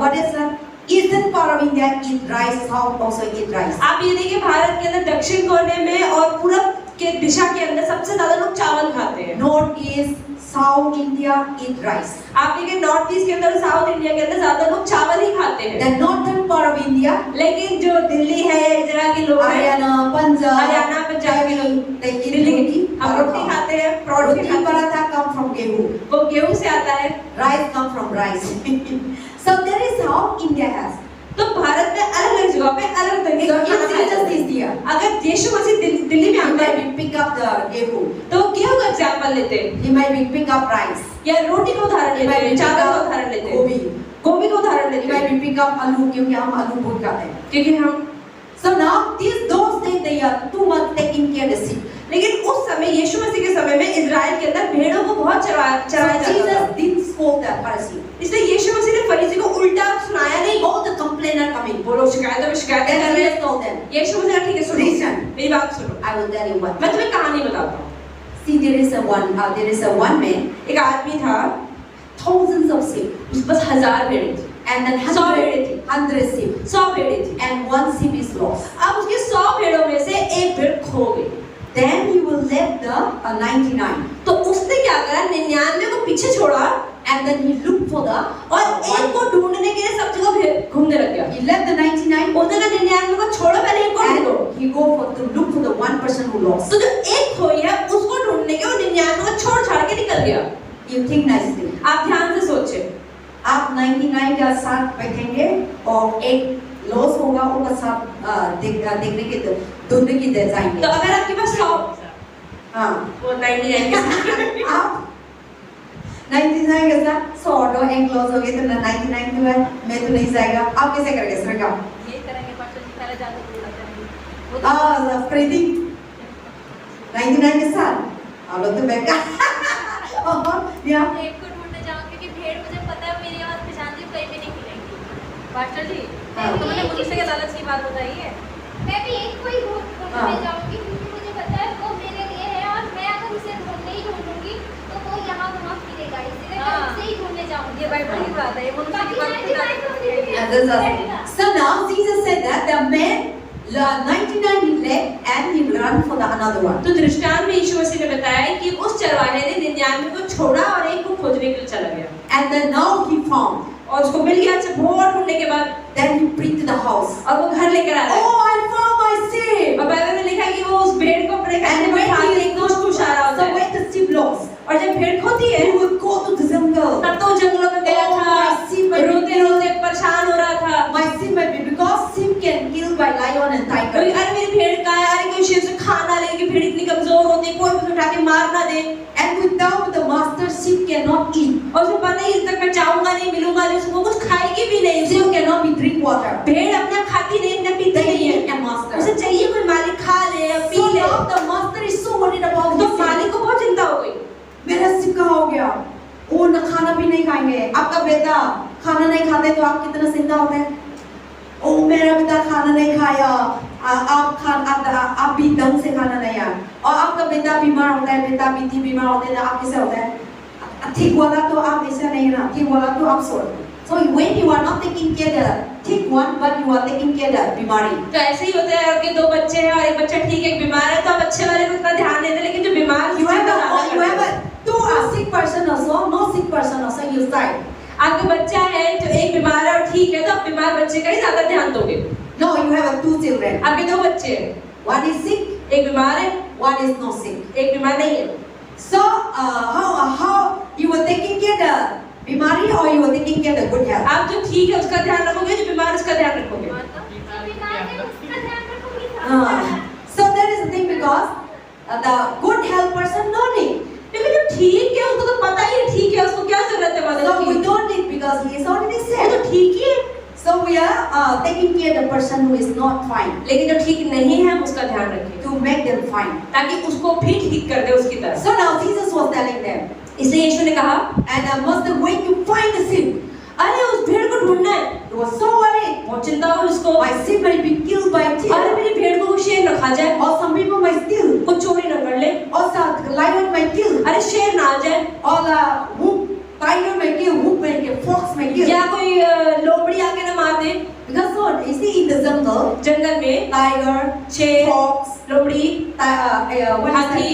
what is that? Eastern part of India eat rice. South also eat rice. आप ये देखिए भारत के अंदर दक्षिण कोने में और पूरब के दिशा के अंदर सबसे ज्यादा लोग चावल खाते हैं। North East, South India eat rice. आप देखिए नॉर्थ ईस्ट के अंदर और साउथ इंडिया के अंदर ज्यादा लोग चावल ही खाते हैं। The northern part of India, लेकिन जो दिल्ली है इस जगह के लोग हैं, Haryana, Punjab, हरियाणा पंजाब के लोग they eat दिल्ली roti. हम रोटी खाते हैं, परोठे Roti खाते हैं। paratha come from gehu. वो गेहूं से आता है। Rice come from rice. So that is how India has. तो भारत में अलग-अलग जगह पे अलग तरह के So खाना if खाया Jesus जाता है। is here, अगर यीशु मसीह दिल्ली में he आता might है be pick up the gehu. तो गेहूं का एग्जांपल लेते हैं He might be pick up rice. या रोटी का उदाहरण He लेते might be हैं, pick चावल का up उदाहरण लेते हैं, gobi. गोभी का उदाहरण He लेते might हैं, be pick up aloo क्योंकि हम आलू बहुत खाते हैं. क्योंकि हम So now those days they are too much taking care of the sheep. लेकिन उस समय यीशु मसीह के समय में इजराइल के अंदर भेड़ों को बहुत चराया So जाता था। Jesus didn't scold the Pharisee. इसलिए यीशु मसीह ने फरीसी को उल्टा सुनाया नहीं। All the complainer coming. वो लोग शिकायतों में शिकायतें कर Then रहे हैं। Jesus told them, यीशु मसीह ने कहा, ठीक है सुनो, Listen. मेरी बात सुनो, I will tell you what. मैं तुम्हें कहानी बताता हूँ। See, there is a one man, एक आदमी था, thousands of sheep, उसके पास 1000 भेड़ें थी, and then 100 भेड़ें थी, 100 sheep, 100 भेड़ें थी। and one sheep is lost. अब उसके 100 भेड़ों में से एक भेड़ खो गई। Then he will let the 99, तो उसने क्या करा, 99 को पीछे छोड़ा and then he looked for the और एक को ढूंढने के लिए सब जगह घूमने लग गया। He left the 99, उसने कहा 99 को छोड़ो, पहले एक को ढूंढो। and he go to look for the one person who lost. तो जो एक खोई है उसको ढूंढने के वो 99 को छोड़ छाड़ के निकल गया। You think nicely. आप ध्यान से सोचें, आप 99 का साथ बैठेंगे और एक लॉस होगा उसका साथ देखने के ढूंढने की दे जाएंगे. तो अगर आपके पास 100 हाँ, वो 99 के साथ आप 99 के साथ 100 और एक लॉस हो गए तो 99 के बाद मैं तो नहीं जाएगा. आप कैसे करेंगे सर? का ये करेंगे पास्टर जी, पहले जाकर पूरा करेंगे वो तो प्रीति 99 के साथ आप लोग तो बेकार. या एक को ढूंढने जाऊं क्योंकि भेड़ मुझे पता है मेरी आवाज पहचानती है, कहीं भी नहीं मिलेंगी। पास्टर जी, हाँ। तो मैंने मुझसे के लालच की बात बताई है। मैं भी एक को ही ढूंढने हाँ। जाऊंगी क्योंकि मुझे पता है वो मेरे लिए है और मैं अगर उसे नहीं ढूंढूंगी तो वो यहाँ वहाँ फिरेगा, इसलिए मैं हाँ। उसे ही ढूंढने जाऊंगी। ये बाइबल की बात है, ये मुझसे की बाकी बात 99 बताई है। So now Jesus said that the man 99 he left and he ran for the another one. तो दृष्टांत में यीशु मसीह ने बताया कि उस चरवाहे ने 99 को छोड़ा और एक को खोजने के लिए चला गया And then now he found. और उसको मिल गया। अच्छा बहुत ढूंढने के बाद Then he bring to the house. और वो घर लेकर आया Oh, I found my sheep. और बाइबल में लिखा है कि वो उस भेड़ को अपने कंधे And पर when उठा he के is एक not खुश आ रहा होता so है when the sheep lost, और जब भेड़ खोती है he would go to the jungle. तब तो जंगलों में गया Oh, था my sheep might be रोते रोते परेशान हो रहा था My sheep might be because sheep can kill by lion and कोई tiger. अरे मेरी भेड़ कहाँ है अरे कोई शेर से खाना ले कि भेड़ इतनी कमजोर होती है कोई उसे उठा के मार ना दे And without the master, sheep cannot eat. और उसे पता नहीं तक मैं जाऊंगा नहीं मिलूंगा नहीं उसको कुछ खाएगी भी नहीं Sheep cannot be drink water. भेड़ अपना खाती नहीं अपना पीती They नहीं need है a master. उसे चाहिए कोई मालिक खा ले या पी So ले now the master is so worried about तो his sheep. मालिक को बहुत चिंता हो गई मेरा sheep कहाँ हो गया? वो न खाना भी नहीं खाएंगे। आपका बेटा खाना नहीं खाते तो आप कितना चिंता होते हैं? ओ मेरा बेटा खाना नहीं खाया, आप भी ढंग से खाना नहीं आया और आपका बेटा बीमार होता है, बेटा बेटी बीमार होते हैं तो आप कैसे होता है? ठीक वाला तो आप ऐसा नहीं ना, ठीक वाला तो आप सो। So when you are not taking care the ठीक one, but you are taking care the बीमारी। तो ऐसे ही होता है आपके दो बच्चे हैं और एक बच्चा ठीक है एक बीमार है तो आप अच्छे वाले को उतना ध्यान देते लेकिन जो बीमार You have a two a sick person also, no sick person also you side। आपका बच्चा है जो एक बीमार है और ठीक है तो आप बीमार बच्चे का ही ज्यादा ध्यान दोगे No, you have two children। आपके दो बच्चे हैं One is sick, एक बीमार है one is not sick। एक बीमार नहीं है So how you were taking care the बीमारी or you were taking care the good health? आप जो ठीक है उसका ध्यान रखोगे जो बीमार है उसका ध्यान रखोगे जो बीमार है उसका ध्यान रखूंगी। So that is the thing because the good health person no need। लेकिन जो ठीक है उसको तो पता ही है ठीक है उसको क्या जरूरत है मदद So we की don't need because he is already वो sick। तो ठीक ही है So we are taking care the person who is not fine लेकिन जो ठीक नहीं है हम उसका ध्यान रखें to make them fine। ताकि उसको भी ठीक कर दे उसकी तरह So now Jesus was telling them, इसलिए यीशु ने कहा and must when you find the sheep, अरे उस भेड़ को ढूंढना है he was so worried। बहुत चिंता हुई उसको My sheep might be killed by अरे thief, मेरी भेड़ को शेर न खा जाए or some people might steal, कुछ चोरी न कर ले or some lion might kill, अरे शेर ना आ जाए or the wolf, tiger might kill, wolf might kill, fox might kill। या कोई लोमड़ी आके न मार दे Because so you see in the jungle, जंगल में tiger, शेर fox, लोमड़ी हाथी,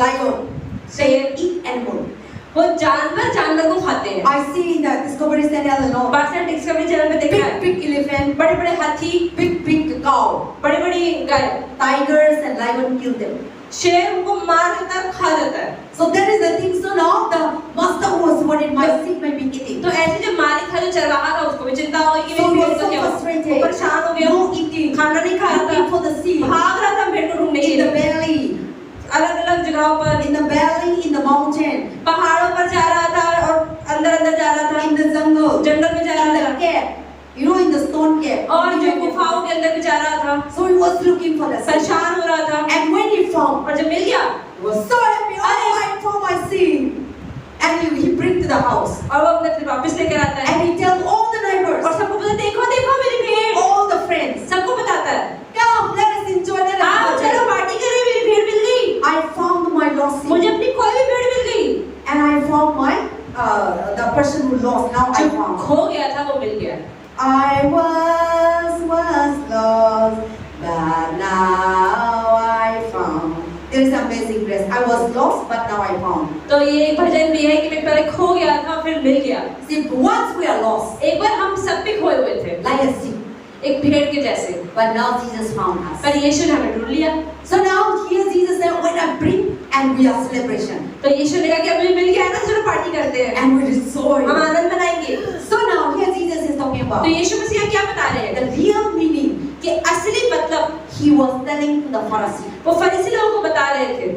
lion, they eat animal। वो जानवर को खाते हैं I see in the Discovery Channel, you know, बासठ डिस्कवरी चैनल पे देखा है big elephant, बड़े बड़े हाथी big cow, बड़ी बड़ी गाय tigers and lion kill them। शेर उनको मार देता है खा जाता है So that is the thing. So now the master was worried, my sheep might be eating। तो ऐसे जो मालिक था जो चरवाहा था उसको भी चिंता हो गई कि So मेरी he भेड़ was का so क्या हुआ frustrated। वो परेशान हो गया No eating, खाना नहीं खा रहा looking था for the sheep भाग रहा था भेड़ को ढूंढने के in the लिए valley, अलग अलग जगहों पर in the valley, in the mountain, पहाड़ों पर जा रहा था और अंदर जा रहा था in the jungle, जंगल में जा in रहा the था cave, you know, in the stone cave। और जो गुफाओं के अंदर भी जा रहा था So he was looking for the sheep, परेशान हो रहा था and when he found, और जब मिल गया he was so happy। Oh, I found my sheep, and he bring to the house, और वो अपने फिर वापस लेकर आता है and he tell all the neighbors, और सबको बताता देखो देखो मेरी भेड़ all the friends, सबको बताता है come, let us enjoy, let us आओ चलो enjoy। पार्टी करें मेरी भेड़ मिल गई I found my lost sheep, मुझे अपनी खोई हुई भेड़ मिल गई and I found my the person who lost, now I जो found। खो गया था वो मिल गया I was lost, but now I found। There is amazing grace। I was lost, but now I found। तो ये एक भजन भी है कि मैं पहले खो गया था फिर मिल गया See, once we are lost, एक बार हम सब भी खोए हुए थे like a sheep, एक भेड़ के जैसे but now Jesus found us। पर यीशु ने हमें ढूंढ लिया So now here Jesus said, when I bring and we are celebration तो यीशु ने कहा कि अब मुझे मिल गया है ना चलो पार्टी करते हैं and we rejoice। हम आनंद मनाएंगे So now here Jesus is talking तो about यीशु मसीह क्या बता रहे हैं the real meaning। कि असली मतलब He was telling to the Pharisee, वो फरीसी लोगों को बता रहे थे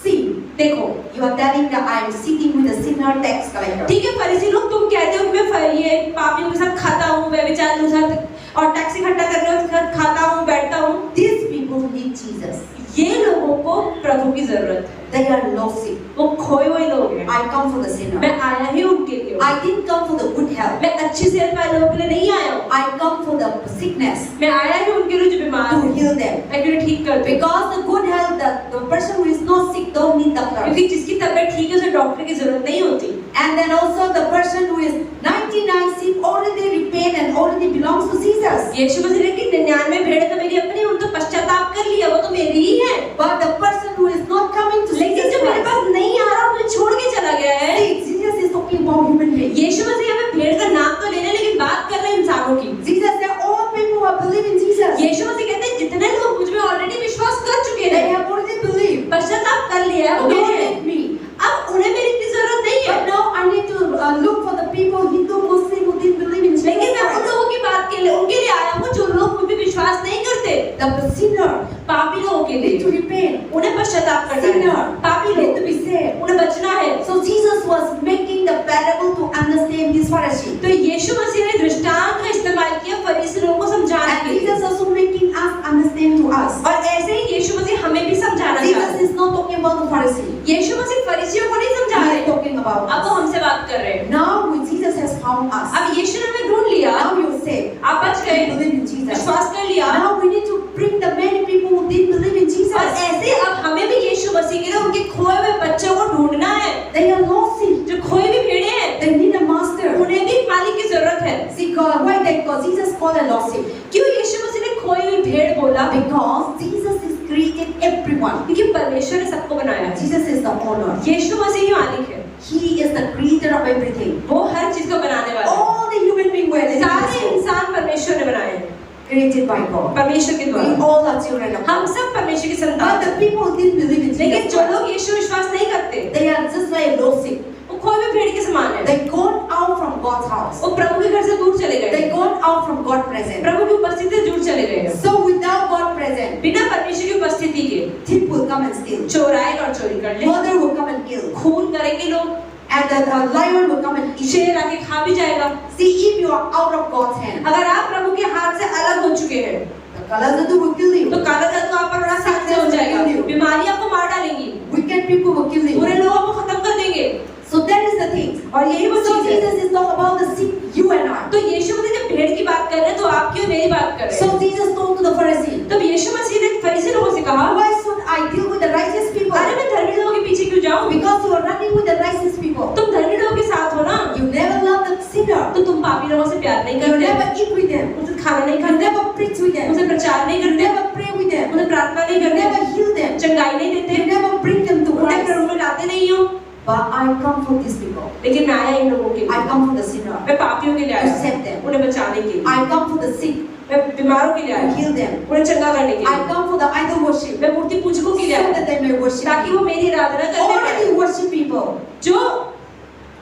see, देखो you are telling that I am sitting with a sinner tax collector। ठीक है फरीसी लोग तुम कहते हो कि मैं ये पापियों के साथ खाता हूँ व्यभिचारियों के साथ और टैक्स इकट्ठा करने के साथ खाता हूँ बैठता हूँ These people need Jesus। ये लोगों को प्रभु की जरूरत है They are lost sheep। वो खोए हुए लोग हैं I come for the sinner। मैं आया ही उनके लिए I didn't come for the good health। मैं अच्छी सेहत वाले लोगों के लिए नहीं आया हूँ I come for the sickness मैं आया ही उनके लिए जो बीमार to हैं heal them। मैं उन्हें ठीक कर दूँ Because the good health, the person who is not sick don't need doctor। क्योंकि जिसकी तबीयत ठीक है उसे डॉक्टर की जरूरत नहीं होती And then also the person who is 99 sheep already repent and already belongs to Jesus. यीशु मसीह ने कि 99 भेड़ें तो मेरी अपनी, उन तो पश्चाताप कर लिया, वो तो मेरी ही है। But the person who is not coming to लेकिन Jesus जो मेरे Christ, पास नहीं आ रहा, मुझे छोड़ के चला गया है। see, Jesus is talking about human beings. यीशु मसीह हमें भेड़ का नाम तो ले रहे हैं, लेकिन बात कर रहे हैं इंसानों की। Jesus said, all people who have believed in Jesus, यीशु मसीह कहते हैं जितने लोग मुझ में ऑलरेडी विश्वास कर चुके they हैं, have already believed. पश्चाताप कर लिया है, वो Don't मेरे हैं। need me. अब उन्हें मेरी इतनी जरूरत नहीं है। But now I need to look for the people, Hindu, Muslim, who didn't believe in Jesus लेकिन मैं उन Christ. लोगों की बात के लिए, उनके लिए आया हूँ जो लोग मुझ में विश्वास नहीं करते। The sinner पापी लोगों के need लिए, to repent. उन्हें पश्चाताप करना Sinner है। पापी need लोग, to be saved. उन्हें बचना है। So Jesus was making the parable to understand these Pharisees. तो यीशु मसीह ने दृष्टांत का इस्तेमाल किया फरीसी लोगों को समझाने And के लिए। Jesus also making us understand to us. और ऐसे ही यीशु मसीह हमें भी समझाना Jesus चाहते हैं। is not talking about the Pharisees. यीशु मसीह फरीसियों को नहीं समझा He रहे, is talking about अब वो us. हमसे बात कर रहे हैं। Now when Jesus has found us, अब यीशु ने हमें ढूंढ लिया, now you say, आप बच गए, you believe in Jesus. विश्वास कर लिया। Now we need to bring the many people who didn't believe in और Jesus. ऐसे अब हमें भी यीशु मसीह के लिए उनके खोए हुए बच्चों को ढूंढना है, They are lost sheep. जो खोई हुई भेड़ें हैं, They need a master. उन्हें भी मालिक की जरूरत है। See God, why they call Jesus called a lost sheep? क्यों यीशु मसीह ने खोई हुई भेड़ बोला? Because Jesus is created everyone. क्योंकि परमेश्वर ने सबको बनाया है। Jesus is the owner. यीशु मसीह ही मालिक है, He is the creator of everything. वो हर चीज को बनाने वाला है। All the human beings were सारे इंसान परमेश्वर ने बनाए हैं, created by God. परमेश्वर के We द्वारा। all are children of God. हम सब परमेश्वर के संतान But the हैं। people who didn't believe in लेकिन Jesus जो Christ, लोग यीशु विश्वास नहीं करते, they are just like lost sheep. वो खोई हुई भेड़ के समान है। They gone out from God's house. वो प्रभु के घर से दूर चले गए, They gone out from God's presence. प्रभु की उपस्थिति से दूर चले गए। So without God's presence, बिना परमेश्वर की उपस्थिति के thief will come and steal. चोर आएगा और चोरी कर ले, Murder will come and kill. खून करेंगे लोग, And the lion will come and eat. शेर आके खा भी जाएगा। See, if you are out of God's hand, अगर आप प्रभु के हाथ से अलग हो चुके हैं, the Kala Jadoo will kill you. तो काला जादू आप पर बड़ा साथ से हो जाएगा, बीमारी आपको मार डालेंगी, Wicked people will kill you. बुरे लोगों को खत्म कर देंगे। So that is the thing. और यही वो So चीज है। Jesus is not about the sheep, you and I. तो यीशु मसीह जब भेड़ की बात कर रहे हैं, तो आपकी और मेरी बात कर रहे So हैं। Jesus told to the Pharisees, तब यीशु मसीह ने फरीसी लोगों से कहा, why should I deal with the righteous people? अरे मैं धर्मी लोगों के पीछे क्यों जाऊं? Because you are running with the righteous people. तुम धर्मी लोगों के साथ हो ना, You never love the sinner. तो तुम पापी लोगों से प्यार नहीं You करते, never eat with them. उनसे खाना नहीं You खाते, never preach with them. उनसे प्रचार नहीं You करते, never pray with them. उन्हें प्रार्थना नहीं You करते, never heal them. चंगाई नहीं देते, You never bring them to उन्हें Christ. प्रभु में लाते नहीं हो। But I come for these people. लेकिन मैं आया इन लोगों के I लिए, come for the sinner. मैं पापियों के लिए To आया, save them. उन्हें बचाने के लिए, I come for the sick. मैं बीमारों के लिए To आया, heal them. उन्हें चंगा करने के I लिए, come for the idol worship. मैं मूर्ति पूजकों के लिए So आया, that they may worship ताकि me. वो मेरी आराधना करने Already पाए। worship people. जो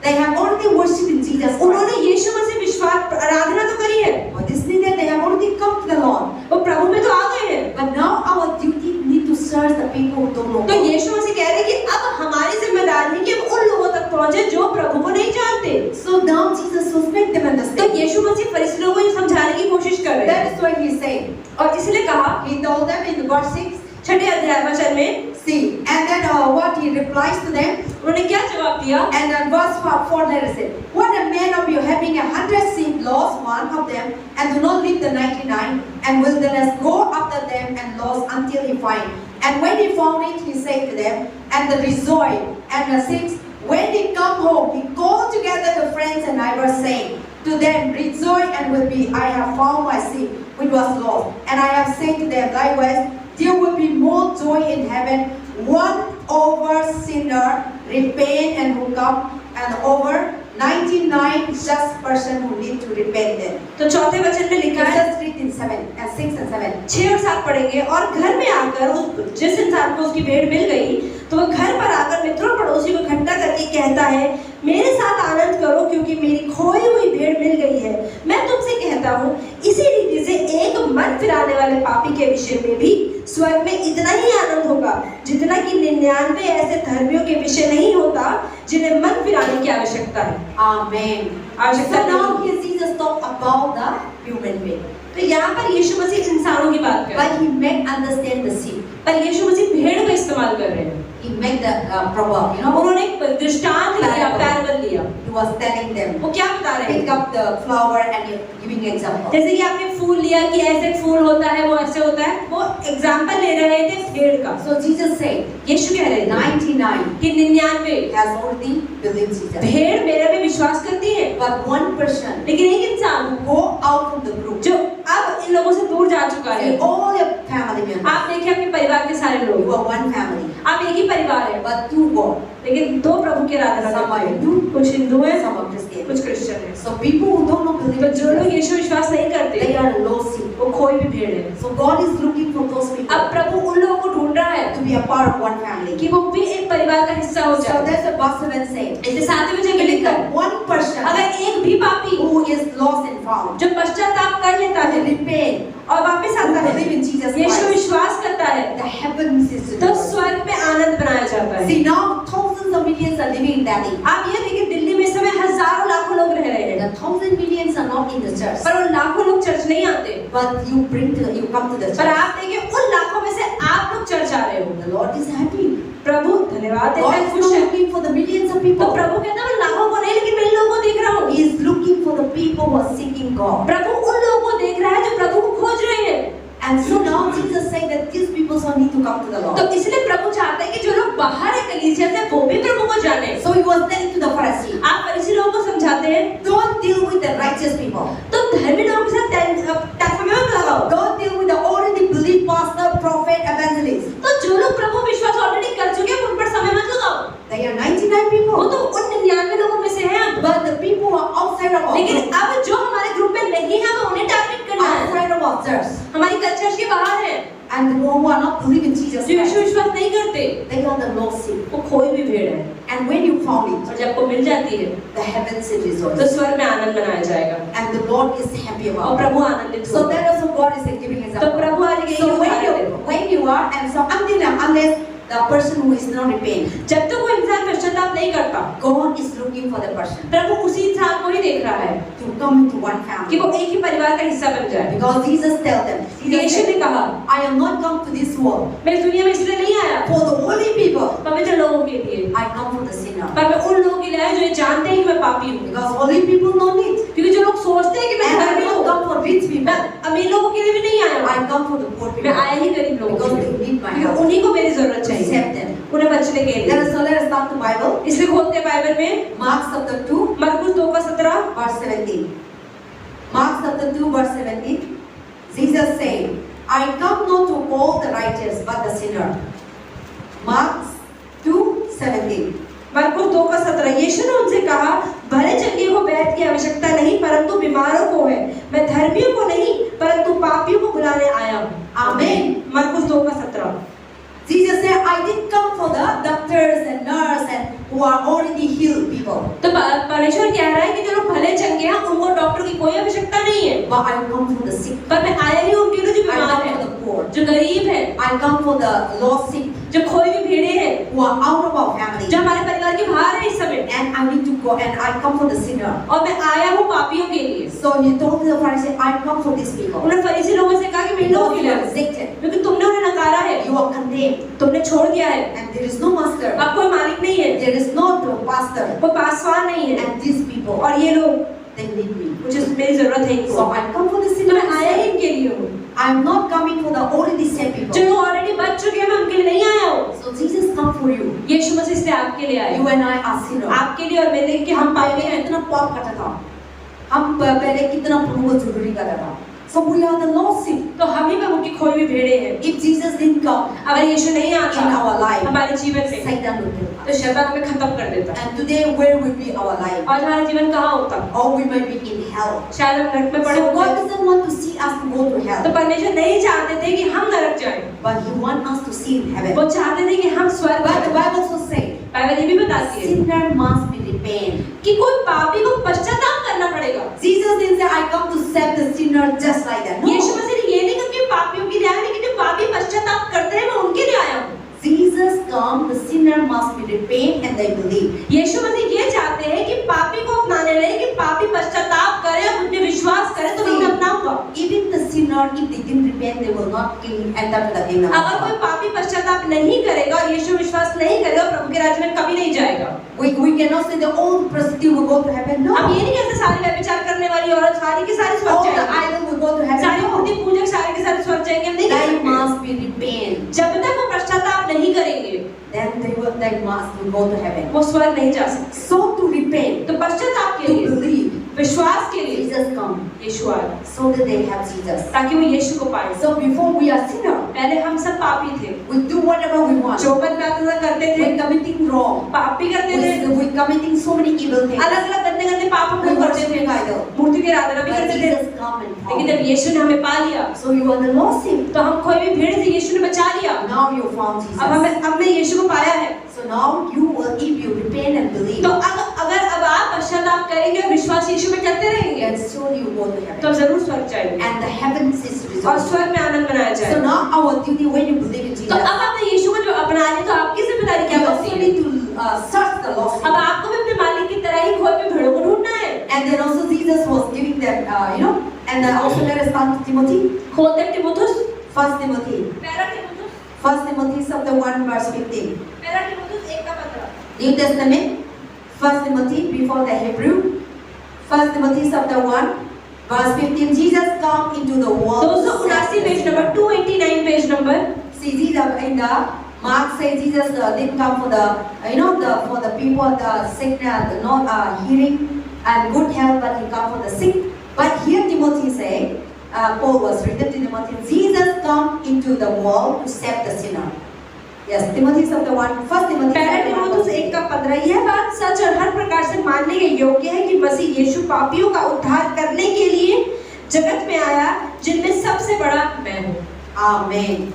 They have already worshipped in Jesus Christ. उन्होंने यीशु मसीह विश्वास आराधना तो करी है, But this means that they have already come to the Lord. वो प्रभु में तो आ गए हैं। But now our duty need to serve the people who don't know तो God. यीशु मसीह कह रहे हैं कि अब हमारी जिम्मेदारी है कि हम उन लोगों तक पहुंचे जो प्रभु को नहीं जानते। So now Jesus will make them तो understand. यीशु मसीह फरीसी लोगों को ये समझाने की कोशिश कर रहे हैं, That is why he said. और इसलिए कहा He told them in verse 6. 6 अध्याय वचन में, See, and then what he replies to them. उन्होंने क्या जवाब दिया? And then verse 4 let us say, what a man of you having 100 sheep lost one of them, and do not leave the 99, and wilderness go after them and lost until he find. And when he found it, he said to them, and the rejoice. And the 6, when he come home, he called together the friends and neighbors, saying to them, rejoice and will be, I have found my sheep which was lost. And I have said to them, likewise, there will be more joy in heaven, one over sinner repent and who come, and over 99 just person who need to repent then. तो चौथे वचन में लिखा है, Just read in 7 and 6 and 7. 6 और 7 पढ़ेंगे। और घर में आकर उस जिस इंसान को उसकी भेड़ मिल गई, तो वो घर पर आकर मित्रों पड़ोसी को इकट्ठा करके कहता है, मेरे साथ आनंद करो क्योंकि मेरी खोई हुई भेड़ मिल गई है। मैं तुमसे कहता हूँ, इसी रीति से एक मन फिराने वाले पापी के विषय में भी स्वर्ग में इतना ही आनंद होगा जितना कि 99 ऐसे धर्मियों के विषय नहीं होता जिन्हें मन फिराने की आवश्यकता है। Amen. आवश्यकता So now नहीं। here Jesus talk about the human being. तो यहाँ पर यीशु मसीह इंसानों की बात कर रहे हैं, But he made understand the sheep. पर यीशु मसीह भेड़ का इस्तेमाल कर रहे हैं। He made the proverb, you know. उन्होंने एक दृष्टांत लिया, पैराबल लिया। He was telling them, वो क्या बता रहे pick हैं? up the flower and you're giving example. जैसे कि आपने फूल लिया कि ऐसे फूल होता है, वो ऐसे होता है, वो एग्जाम्पल ले रहे थे भेड़ का। So Jesus said, यीशु कह रहे थे 99 कि 99 has already believed Jesus. भेड़ मेरे में विश्वास करती है, But one person लेकिन एक इंसान who go out from the group, जो अब इन लोगों से दूर जा चुका है। see all your family members, आप देखिए अपने परिवार के सारे you लोग, are one family, आप एक ही परिवार है, but two God, लेकिन दो प्रभु के आराधना Some are करते हैं। Hindu, कुछ हिंदू हैं, some are Christian. कुछ क्रिश्चियन हैं। So people who don't know believe तो in जो लोग Jesus, यीशु विश्वास नहीं करते they are lost sheep. वो खोई भी भेड़ है। So God is looking for those people अब प्रभु उन लोगों को ढूंढ रहा है to be a part of one family. कि वो भी एक परिवार का हिस्सा हो So जाए। that's what verse 7 says. इसे 7वें जगह If लिखा है, the one person अगर एक भी पापी who is lost and found, जो पश्चाताप कर लेता है repent, और वापस आता who believe है, in Jesus यीशु Christ, विश्वास करता है, the heavens is तो rejoicing. स्वर्ग में आनंद बनाया जाता है। See now thousands of millions are living in Delhi. आप ये देखिए दिल्ली में इस समय हजारों लाखों लोग रह रहे हैं, The thousand millions are not in the church, पर उन लाखों लोग चर्च नहीं आते। but you come to the पर church. आप देखिए उन लाखों में से आप लोग चर्च आ रहे हो। The Lord is happy. प्रभु धन्यवाद देता God है, is खुश not है। looking for the millions of तो people. प्रभु कहता है मैं लाखों को नहीं लेकिन मैं इन लोगों को देख रहा हूँ। He is looking for the people who are seeking God. प्रभु उन लोगों को देख रहा है जो प्रभु को खोज रहे हैं। And so now Jesus said that these people also need to come to the तो Lord. इसलिए प्रभु चाहते हैं कि जो लोग बाहर है कलीसिया से वो भी प्रभु को जाने। So he was telling to the Pharisee, आप फरीसी लोगों को समझाते हैं don't deal with the righteous people. तो धर्मी लोगों के साथ टैक्स में मत लगाओ। Don't deal with the already believed pastor, prophet, evangelist. तो जो लोग प्रभु विश्वास ऑलरेडी कर चुके हैं उन पर समय मत लगाओ। They are 99 वो people. तो उन 99 लोगों में से हैं अब। But the people who are outside of our लेकिन group, अब जो हमारे ग्रुप में नहीं है तो उन्हें टारगेट करना है। outside of our church, हमारी चर्च के बाहर है, and who are not believing Jesus जो यीशु Christ, विश्वास नहीं करते, they are the lost sheep. वो खोई भी भेड़ है। And when you found it, और जब को मिल जाती है the heavens is तो rejoicing. स्वर्ग में आनंद मनाया जाएगा And the Lord is happy और about it. प्रभु आनंदित So होगा। that also God is giving तो example. प्रभु आज यही So उदाहरण देते हैं। when you are, and so unless the person who is not repaying, जब तक वो इंसान पश्चाताप नहीं करता, God is looking for the person प्रभु उसी इंसान को ही देख रहा है to come into one कि family. वो एक ही परिवार का हिस्सा बन जाए। Because Jesus tell them, Jesus यीशु ने said, कहा I am not come to this world मैं इस दुनिया में इसलिए नहीं आया for the holy people. पवित्र लोगों के लिए, I come for the sinner. पर मैं उन लोगों के लिए आया जो ये जानते हैं कि मैं पापी हूँ। Because holy people don't need. क्योंकि जो लोग सोचते हैं कि मैं And I धर्मी don't हूँ, come for rich people. मैं अमीर लोगों के लिए भी नहीं आया हूँ। I come for the poor मैं people. आया ही गरीब लोगों Because के they लिए, need my क्योंकि help. उन्हीं को मेरी जरूरत To चाहिए save them. उन्हें बचने के लिए। Let us start the Bible. इसलिए खोलते हैं बाइबल में Mark chapter 2, मरकुस 2:17। verse 17. Mark chapter 2, verse 17. Jesus said, I come not to call the righteous, but the sinner. Mark 2:17. मरकुस 2:17। यीशु ने उनसे कहा भले चंगे को वैद्य की आवश्यकता नहीं परंतु बीमारों को है, मैं धर्मियों को नहीं परंतु पापियों को बुलाने आया हूँ। Amen. मरकुस 2:17। Jesus said, I didn't come for the doctors and nurses and who are already healed people, तो परमेश्वर कह रहा है कि जो लोग भले चंगे हैं उनको डॉक्टर की कोई आवश्यकता नहीं है, but I come for the sick. पर मैं आया ही उनके लिए जो I बीमार come है, for the poor. जो गरीब है, I come for the lost sick जो खोई हुई भेड़े हैं, who are out of our family. जो हमारे परिवार के बाहर है इस समय, And I need to go and I come for the sinner. और मैं आया हूँ पापियों के लिए। So he told the Pharisee, I come for these people. उन्होंने फरीसी लोगों से कहा कि मैं इन लोगों Because के you लिए are आया हूँ। rejected. क्योंकि तुमने उन्हें नकारा है, You are condemned. तुमने छोड़ दिया है, And there is no master. अब कोई मालिक नहीं है, There is no pastor. कोई पासवान नहीं है, And these people, और ये लोग they need me. मुझे मेरी जरूरत है So इनको, I come for the तो मैं आया ही sinner. इनके लिए हूँ। I am not coming for the already saved जो people. लोग ऑलरेडी बच चुके हैं मैं उनके लिए नहीं आया हूँ। So Jesus come for you. यीशु मसीह इसलिए आपके लिए आया, You and I are sinners. आपके लिए और मेरे लिए कि हम पापी पहले हैं। कितना पाप करता था, हम पहले कितना प्रभु को झुगड़ी करता था. So we are the lost sheep. तो हम ही प्रभु की खोई हुई भेड़े हैं। If Jesus didn't come अगर यीशु नहीं आता in our life, हमारे जीवन में Satan will kill us. तो शैतान हमें खत्म कर देता। And today, where will be our life? और हमारा जीवन कहाँ होता, Or we might be in hell. शायद हम नरक में पड़े So God होते। doesn't want to see us to go to तो hell, परमेश्वर नहीं चाहते थे कि हम नरक जाएं, but He wants us to see in heaven. वो चाहते थे कि हम स्वर्ग But the जाएं। Bible also says, बाइबल ये भी बताती है sinner must be repent. कि कोई पापी को पश्चाताप करना पड़ेगा। Jesus didn't say, I come to save the sinner just like that. Yeshu No. मसीह ने ये नहीं कहा कि पापियों के लिए आया, लेकिन जो पापी पश्चाताप करते हैं मैं उनके लिए आया हूँ। Jesus come, the sinner must be repent and they believe. यीशु मसीह ये चाहते हैं कि पापी को अपनाने लगे, कि पापी पश्चाताप करे और मुझे विश्वास करे तो मैं उन्हें अपनाऊंगा। Even the sinner, if they didn't repent, they will not enter to the kingdom of अगर कोई God. पापी पश्चाताप पश्चाताप नहीं करेगा और यीशु विश्वास नहीं करेगा, प्रभु के राज्य में कभी नहीं जाएगा। We cannot say that all prostitute will go to heaven. No. हम ये नहीं कहते सारी व्यभिचार करने वाली औरत सारी की सारी स्वर्ग All the जाएंगी, idol will go to heaven. सारी No. मूर्ति पूजक सारे के सारे स्वर्ग जाएंगे, हम नहीं They कहते। must be repent. जब तक वो पश्चाताप नहीं करेंगे Then they must go to heaven. वो स्वर्ग नहीं जा सकते। So to repent, तो पश्चाताप के to लिए, believe, विश्वास के लिए Jesus come यीशु आया, so that they have Jesus. ताकि वो यीशु को पाए। So before we are sinner, पहले हम सब पापी थे, we do whatever we want. जो मन में आता था करते थे, We're committing wrong. पाप भी करते थे, We're committing so many evil things. अलग अलग गंदे गंदे पाप हम We लोग करते थे, worship idol. मूर्ति की आराधना भी But करते थे। Jesus come and लेकिन जब found. यीशु ने हमें पा लिया, So you are the lost sheep. तो हम कोई भी भीड़ से यीशु ने बचा लिया। Now you found अब Jesus. हमने यीशु को पाया है। So now you will, if you repent and believe, तो अगर अब आप पश्चाताप करेंगे और विश्वास यीशु में करते रहेंगे, then surely you go to तो heaven. अब जरूर स्वर्ग जाएंगे And the heavens is और resolved. स्वर्ग में आनंद मनाया So जाएगा। now our duty when you believe in तो Jesus, अब आपने यीशु को जो अपना लिया, तो आपकी जिम्मेदारी क्या you बनती also है? need to search the lost अब sheep. आपको भी अपने मालिक की तरह ही खोए हुए भेड़ों को ढूंढना है। And then also Jesus was giving them, and also let us turn to Timothy. खोलते टिमुथुस, 1 Timothy. पहला टिमुथुस, 1 Timothy chapter 1 verse 15. पहला टिमुथुस 1:15। New Testament, 1 Timothy before the Hebrew. 1 Timothy chapter 1 verse 15. Jesus come into the world. to 279 save page the number, 289 page number. See, Jesus in the Mark says Jesus didn't come for the for the people the sick the not hearing and good health, but he come for the sick. But here Timothy say, Paul was written to Timothy, Jesus come into the world to save the sinner. Yes, Timothy chapter 1, 1 Timothy. पहला टिमुथुस 1:15। यह बात सच और हर प्रकार से मानने के योग्य है कि मसीह यीशु पापियों का उद्धार करने के लिए जगत में आया, जिनमें सबसे बड़ा मैं हूँ। Amen.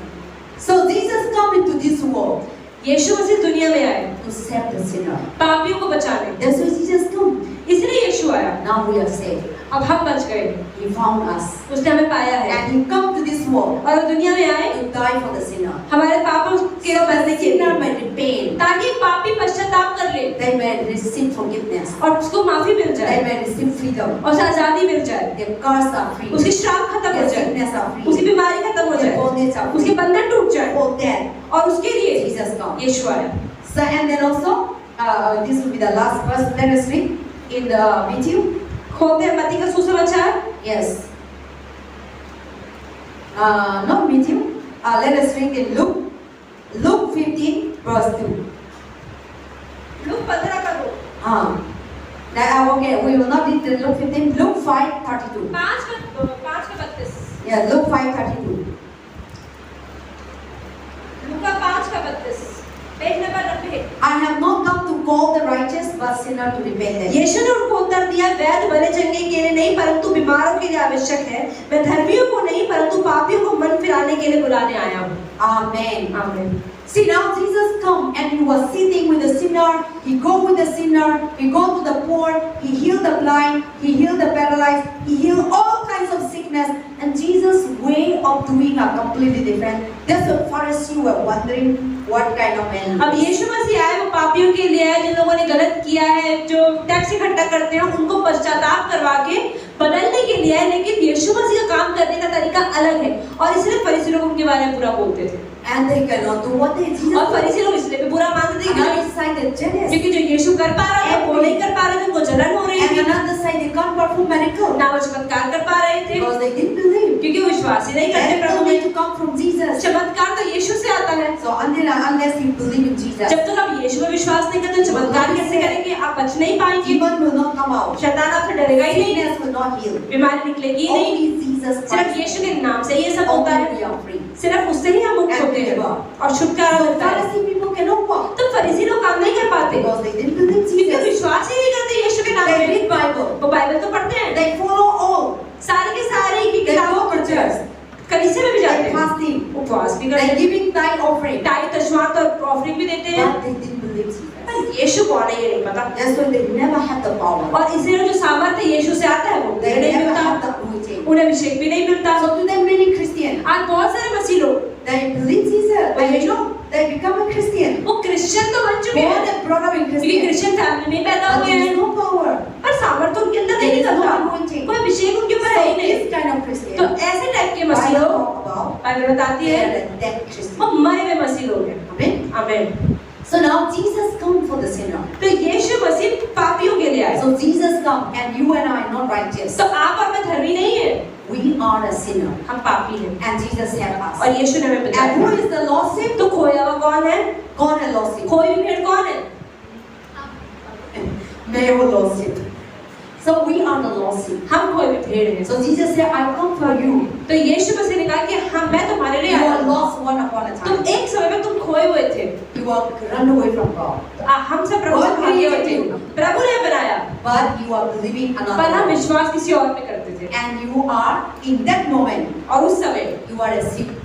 So Jesus come into this world यीशु मसीह दुनिया में आए to save the sinner. पापियों को बचाने, That's why Jesus come. इसलिए यीशु आया। Now we are saved. अब हम बच गए, He found us. उसने हमें पाया है And He come to this world और दुनिया में आए to die for the sinner. हमारे पापों के So मरने the के sinner लिए, may repent. ताकि पापी पश्चाताप कर ले They may receive forgiveness. और उसको माफी मिल They जाए may receive freedom. और उसे आजादी मिल जाए, Their curse are free. उसकी श्राप खत्म हो Their जाए, sickness are उसकी free. बीमारी खत्म हो Their जाए, bondage are उसके free. बंधन टूट जाए For that, और उसके लिए Jesus come. यीशु आया। So and then also, this will be the last verse. Let us read in the Matthew. खोलते हैं मत्ती का सुसमाचार, Yes. Not Matthew. Let us read in Luke. Luke 15 verse 2. Look 15 का 2, Okay, we will not read the Luke 15. Luke 5:32. 5 का 32, Yeah, Luke 5:32. लूका 5 का 32, page number 90। I have not come to call the righteous, but sinner to repentance. यीशु ने उनको उत्तर दिया, वैद्य भले चंगे के लिए नहीं परंतु बीमारों के लिए आवश्यक है। मैं धर्मियों को नहीं परंतु पापियों को मन फिराने के लिए बुलाने आया हूँ। Amen. आमीन। See now Jesus come and he was sitting with the sinner. He go with the sinner. He go to the poor. He heal the blind. He heal the paralyzed. He heal all kinds of sickness. And Jesus' way of doing are completely different. That's what Pharisees were wondering what kind of man. अब यीशु मसीह आए, वो पापियों के लिए आए जिन लोगों ने गलत किया है, जो टैक्स इकट्ठा करते हैं, उनको पश्चाताप करवा के बदलने के लिए आए। लेकिन यीशु मसीह का काम करने का तरीका अलग है और इसलिए फरीसी लोग उनके बारे में बुरा बोलते थे And they cannot do what they Jesus. और फरीसी लोग इसलिए भी बुरा मानते थे Another side they jealous. क्योंकि जो यीशु कर पा रहा था वो नहीं कर पा रहे थे, उनको जलन हो रही And थी, another side they can't perform miracle ना वो चमत्कार कर पा रहे थे because they didn't believe. क्योंकि वो विश्वास ही नहीं करते That प्रभु only में। to come from Jesus. चमत्कार तो यीशु से आता है। So unless you believe in Jesus, जब तक आप यीशु में विश्वास नहीं करते, चमत्कार कैसे करेंगे? आप बच नहीं पाएंगे, demon will not come out. शैतान आपसे डरेगा ही नहीं, Sickness will not heal. बीमारी निकलेगी ही नहीं। Only Jesus सिर्फ Christ. यीशु के नाम से ये सब होता Only है, we are free. सिर्फ उससे ही हम मुक्त होते हैं और छुटकारा So मिलता है। Pharisee people cannot walk तो फरीसी लोग काम नहीं कर पाते because they didn't believe क्योंकि Jesus. विश्वास ही नहीं करते यीशु के नाम They में। read Bible. वो बाइबल तो पढ़ते हैं, They follow all. सारे के सारे की They किताबों go to पढ़ते हैं, church. कलीसिया में भी जाते They हैं, fasting. उपवास भी करते They हैं, giving tithe offering. टाई तशवात और ऑफरिंग भी देते हैं, But they didn't believe Jesus. पर यीशु कौन है ये नहीं पता। That's why they never had the power. और इसलिए जो सामर्थ्य यीशु से आता है वो They नहीं never मिलता, had the anointing. उन्हें अभिषेक भी नहीं मिलता। So today many Christians, आज बहुत सारे मसीह लोग they believe Jesus. They become a Christian. वो क्रिश्चियन तो बन चुके Born हैं and brought up in क्योंकि Christian. क्रिश्चियन फैमिली में पैदा But हुए there is हैं, no power. पर सामर्थ्य उनके अंदर There नहीं is no निकलता, anointing. कोई अभिषेक उनके ऊपर So है ही नहीं। this kind of Christian, तो ऐसे टाइप के मसीह Bible लोग talk about, बाइबल बताती they है are a dead Christian. वो मरे हुए मसीह मसीह लोग हैं। Amen. आमीन। So now Jesus come for the sinner. तो यीशु मसीह पापियों के लिए आए। So Jesus come and you and I are not righteous. तो आप और मैं धर्मी नहीं है, We are a sinner. हम पापी हैं। And Jesus help us. और यीशु ने हमें And बचाया। who is the lost sheep? तो खोया हुआ कौन है? कौन है lost sheep? खोई हुई भेड़ कौन है? मैं वो lost sheep. So we are the lost sheep. हम खोई हुई भेड़ हैं। So Jesus said, I come for you. तो यीशु मसीह ने कहा कि हम मैं तुम्हारे लिए You आया are हूँ। lost one upon a तुम time. एक समय में तुम खोए हुए थे। You are run away from God. तो हम सब प्रभु से God भागे हुए थे। created you. प्रभु ने बनाया, But you are believing पर हम another. विश्वास किसी और में करते थे। And you are in that moment, और उस समय you are a sheep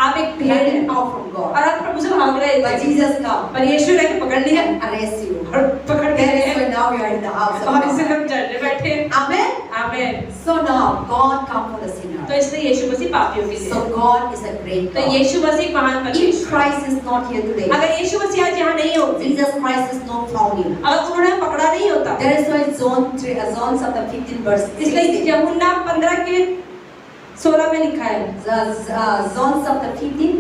आप एक भेड़ हैं running out from God. और आप प्रभु से भाग रहे But थे। Jesus come पर यीशु ने पकड़ लिया and arrest you. और पकड़ के That is ले why now you are in the house of और इसे God. हम चढ़ने बैठे। Amen. आमीन। So now God come for the तो sinner. इसलिए यीशु मसीह पापियों के लिए। So God is a great तो God. यीशु मसीह एक महान If परमेश्वर। Christ is not here today, अगर यीशु मसीह आज यहाँ नहीं होते, Jesus Christ is not found here. अगर उन्होंने पकड़ा नहीं होता, That is why John chapter 15 verse इसलिए 16. यूहन्ना 15 के 16 में लिखा है। John chapter 15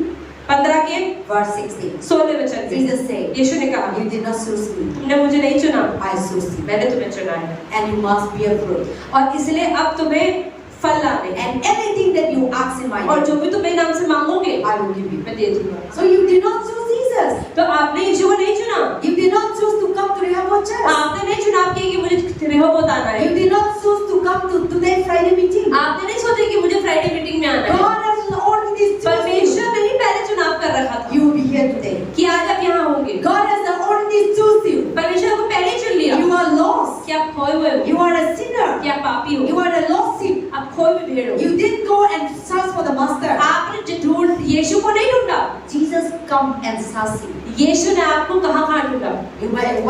15 के verse 16. 16 वचन में Jesus said, यीशु ने कहा, you did not choose me, तुमने मुझे नहीं चुना, I chose you. मैंने तुम्हें चुना है। And you must bear fruit. और इसलिए अब तुम्हें फल लाने हैं। And everything that you ask in my और name, जो भी तुम मेरे नाम से मांगोगे, I will give you. मैं दे दूंगा। So you did not choose Jesus. तो आपने यीशु को नहीं चुना। You did not choose to come to Rehoboth Church. आपने नहीं चुनाव किया कि मुझे रेहोबोत आना है। You did not choose to come to today Friday meeting. आपने नहीं सोचा कि मुझे फ्राइडे मीटिंग में आना है। God has already chosen you. परमेश्वर ने ही पहले चुनाव कर रखा था You will be here today. कि आज आप यहाँ होंगे। God has already chosen you. परमेश्वर को पहले ही चुन लिया You are lost. कि आप खोए हुए हो, You are a sinner. कि आप पापी हो, You are a lost sheep. आप खोए हुए भेड़ हो। You didn't go and search for the master. आपने ढूंढ यीशु को नहीं ढूंढा, Jesus come and search you. यीशु ने आपको कहाँ ढूंढा। You might,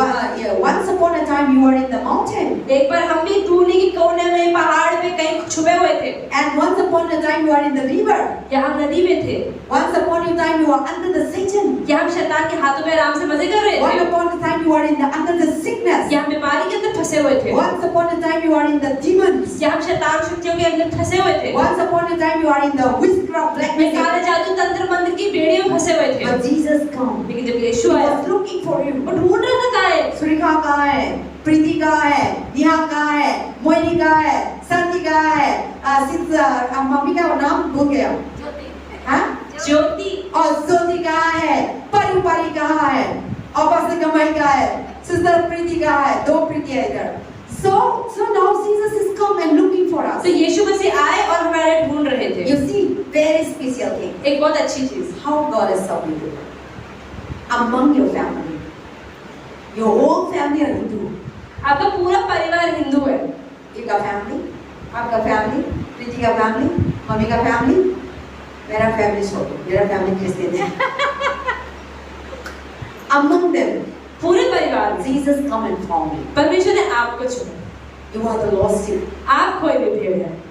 once upon a time you were in the mountain. एक बार हम भी ढूंढने के कोने में, पहाड़ में कहीं छुपे हुए थे, And once upon a time you are in the river. या हम नदी में थे, Once upon a time you are under the Satan. या हम शैतान के हाथों में आराम से मजे कर रहे Once थे, upon a time you are under the sickness. या हम बीमारी के अंदर फंसे हुए थे, Once upon a time you are in the demons. या हम शैतान शक्तियों के अंदर फंसे हुए थे, Once upon a time you are in the witchcraft black में काले magic. जादू तंत्र मंत्र की बेड़ियों में फंसे हुए थे। But Jesus come. लेकिन जब यीशु He आया, was looking for you. वो ढूंढ रहा था कहाँ है। सुरेखा कहाँ है? प्रीति कहाँ है? नेहा कहाँ है? मोहिनी कहाँ है? संति कहाँ है? मम्मी का नाम भूल गया। ज्योति हाँ? ज्योति और ज्योति कहाँ है? परी कहाँ है? और पास्टर कमाई कहाँ है? सिस्टर प्रीति कहाँ है? दो प्रीति है इधर। So now Jesus is come and looking for us. तो यीशु मसीह आए और हमारे ढूंढ रहे थे। You see, very special thing. एक बहुत अच्छी चीज, How God has served you among your family. Your whole family are Hindu. आपका पूरा परिवार हिंदू है। You got family? आपका family? प्रीति का family? मम्मी का family? मेरा family छोड़ो, मेरा family क्रिश्चियन है। Among them, पूरे परिवार में Jesus come and found you. परमेश्वर ने आपको चुना। You are the lost sheep. आप खोए हुए भेड़ हैं।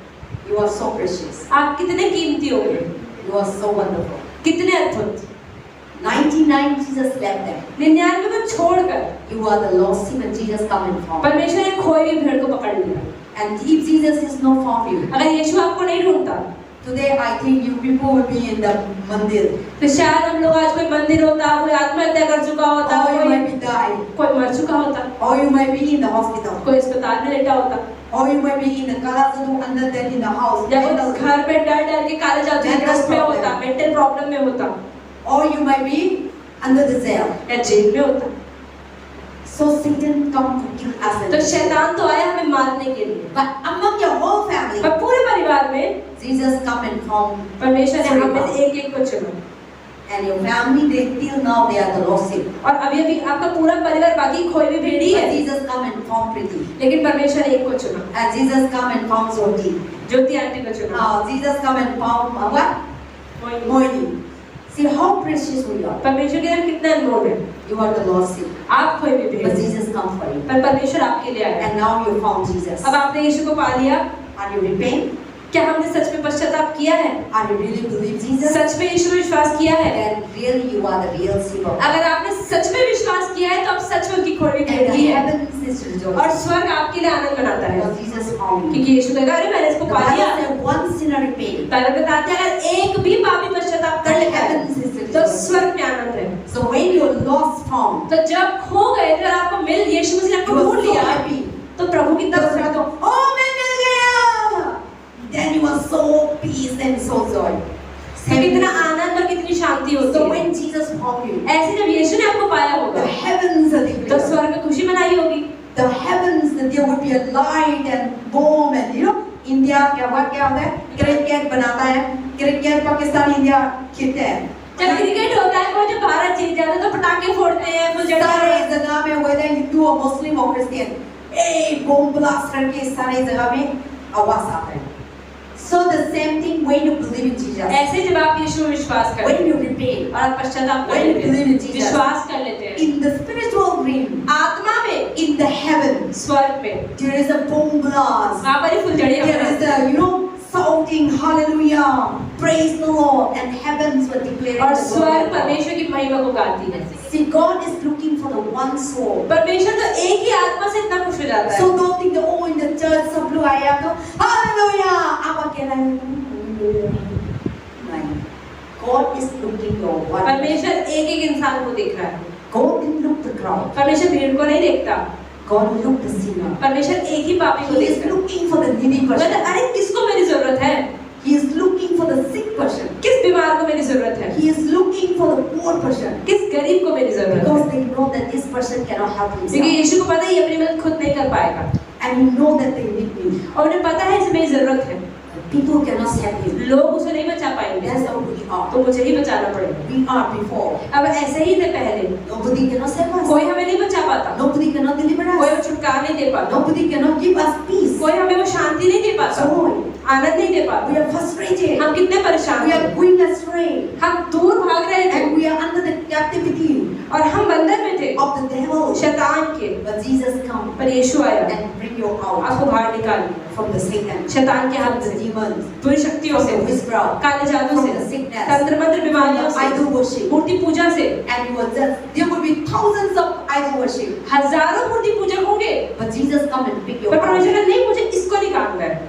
You are so precious. आप कितने कीमती हो गए, You are so wonderful. कितने अद्भुत। 99 Jesus left them. 99 को छोड़कर You are the lost sheep and Jesus come and found you. परमेश्वर ने खोई हुई भेड़ को पकड़ लिया। And if Jesus is not found you, अगर यीशु आपको नहीं ढूंढता, today I think you people will be in the mandir. तो शायद हम लोग आज कोई मंदिर होता, कोई आत्महत्या कर चुका होता, Or you कोई might be died. कोई मर चुका होता, Or you might be in the hospital. कोई अस्पताल में लेटा होता, Or you might be in the Kalazadu under that in the house. या कोई mental- घर पे डर डर के काले जादू के Mental ग्रस्त में problem. होता, मेंटल प्रॉब्लम में होता, Or you might be under the jail. या जेल में होता। So Satan come to kill us. तो शैतान तो आया हमें मारने के लिए, But among your whole family, पर पूरे परिवार में Jesus come and found. परमेश्वर ने हम में से एक को चुना। And your family, they till now they are the lost sheep. और अभी अभी आपका पूरा परिवार बाकी खोई हुई भेड़ी But है, Jesus come and found Priti. लेकिन परमेश्वर ने एक को चुना, And Jesus come and found Jyoti. Jyoti aunty को चुना। Jesus come and found what? Mohini. Moini. See how precious we are. परमेश्वर के लिए कितना अनमोल है। You are the lost sheep. आप खोई हुई भेड़ But हैं, Jesus come for you. पर परमेश्वर आपके लिए आया। And now you found Jesus. अब आपने यीशु को पा लिया। Are you repent? क्या हमने सच में पश्चाताप किया है? Are you really believe Jesus? सच में यीशु में विश्वास किया है? Then really you are the real sheep of God. अगर आपने सच में विश्वास किया है तो आप सच में उनकी खोई हुई And भेड़ the ही है, heavens is और rejoicing. स्वर्ग आपके लिए आनंद मनाता है, Because Jesus found you. क्योंकि यीशु कहेगा, अरे मैंने इसको The पा लिया। Bible said one sinner repented. Bible बताते हैं अगर एक भी पापी पश्चाताप कर The लेता है heavens is तो स्वर्ग में आनंद है। So when you're lost found, तो जब खो गए थे और आपको मिल यीशु मसीह ने you आपको are ढूंढ so लिया happy. तो प्रभु की तरफ से तो Oh, मैं मिल गया. Then you are so peace and so joy. कितना आनंद और कितनी शांति होती So है। when Jesus found you, ऐसे जब यीशु ने आपको पाया the होगा heavens are तो declared. स्वर्ग में खुशी मनाई होगी। The heavens, that there would be a light and bomb and India क्या होता है? क्रिकेट बनाता है, क्रिकेट पाकिस्तान इंडिया खेलते हैं। जब क्रिकेट होता है वो जब भारत जीत जाता है तो पटाखे फोड़ते हैं, फुलझड़ियां सारे जगह में whether हिंदू और मुस्लिम और क्रिश्चियन, बम ब्लास्ट करके सारे जगह में आवाज आता है। So the same thing when you believe in Jesus, ऐसे जब आप यीशु में विश्वास करते when हैं you repent, और आप पश्चाताप कर when you लेते believe in हैं, Jesus, विश्वास कर लेते हैं, in the spiritual realm, आत्मा में, in the heavens, स्वर्ग में there is a bomb blast. वहाँ पर ही फुलझड़ियां There is a shouting hallelujah, praise the Lord, and heavens were declaring और the glory स्वर्ग of God. परमेश्वर की महिमा को गाती है। See, God is looking for the one soul. परमेश्वर तो एक ही आत्मा से इतना खुश हो जाता है। So don't think that in the church सब लोग आए तो hallelujah, आप अकेला नहीं. God is looking for one. परमेश्वर एक एक इंसान को देख रहा है। God didn't look the crowd. परमेश्वर भीड़ को नहीं देखता, God looked the sinner. परमेश्वर एक ही पापी को He is देखता है। looking for the needy person. मतलब अरे किसको मेरी जरूरत है, He is looking for the sick person. किस बीमार को मेरी जरूरत है, He is looking for the poor person. किस गरीब को मेरी जरूरत है, Because they know that this person cannot help क्योंकि himself. यीशु को पता है ये अपनी मदद खुद नहीं कर पाएगा And you know that they need me. और उन्हें पता है इसे मेरी जरूरत है। People cannot save him. लोग उसे नहीं बचा पाएंगे That's how we are. तो मुझे ही बचाना पड़ेगा। We are before. अब ऐसे ही थे पहले, Nobody cannot save us. कोई हमें नहीं बचा पाता, Nobody cannot deliver कोई us. वो छुटकारा नहीं दे पाता, Nobody cannot give us peace. कोई हमें वो शांति नहीं दे पाता, Joy. आनंद नहीं दे पाता। We are frustrated. हम कितने परेशान We हैं, are going astray. हम दूर भाग रहे थे And we are under the captivity और हम बंधन में थे of the devil. शैतान के, But Jesus come पर यीशु आया and bring you out आपको बाहर निकाल लिया from the Satan, शैतान के हाथ from the से, demons, बुरी शक्तियों from से, the witchcraft, काले जादू from से, the sickness, तंत्र मंत्र from बीमारियों the से, idol worship. मूर्ति पूजा से। And you are just, there will be thousands of idol worship. हजारों मूर्ति पूजक होंगे But Jesus come and pick you पर परमेश्वर out. ने नहीं मुझे इसको निकालना है।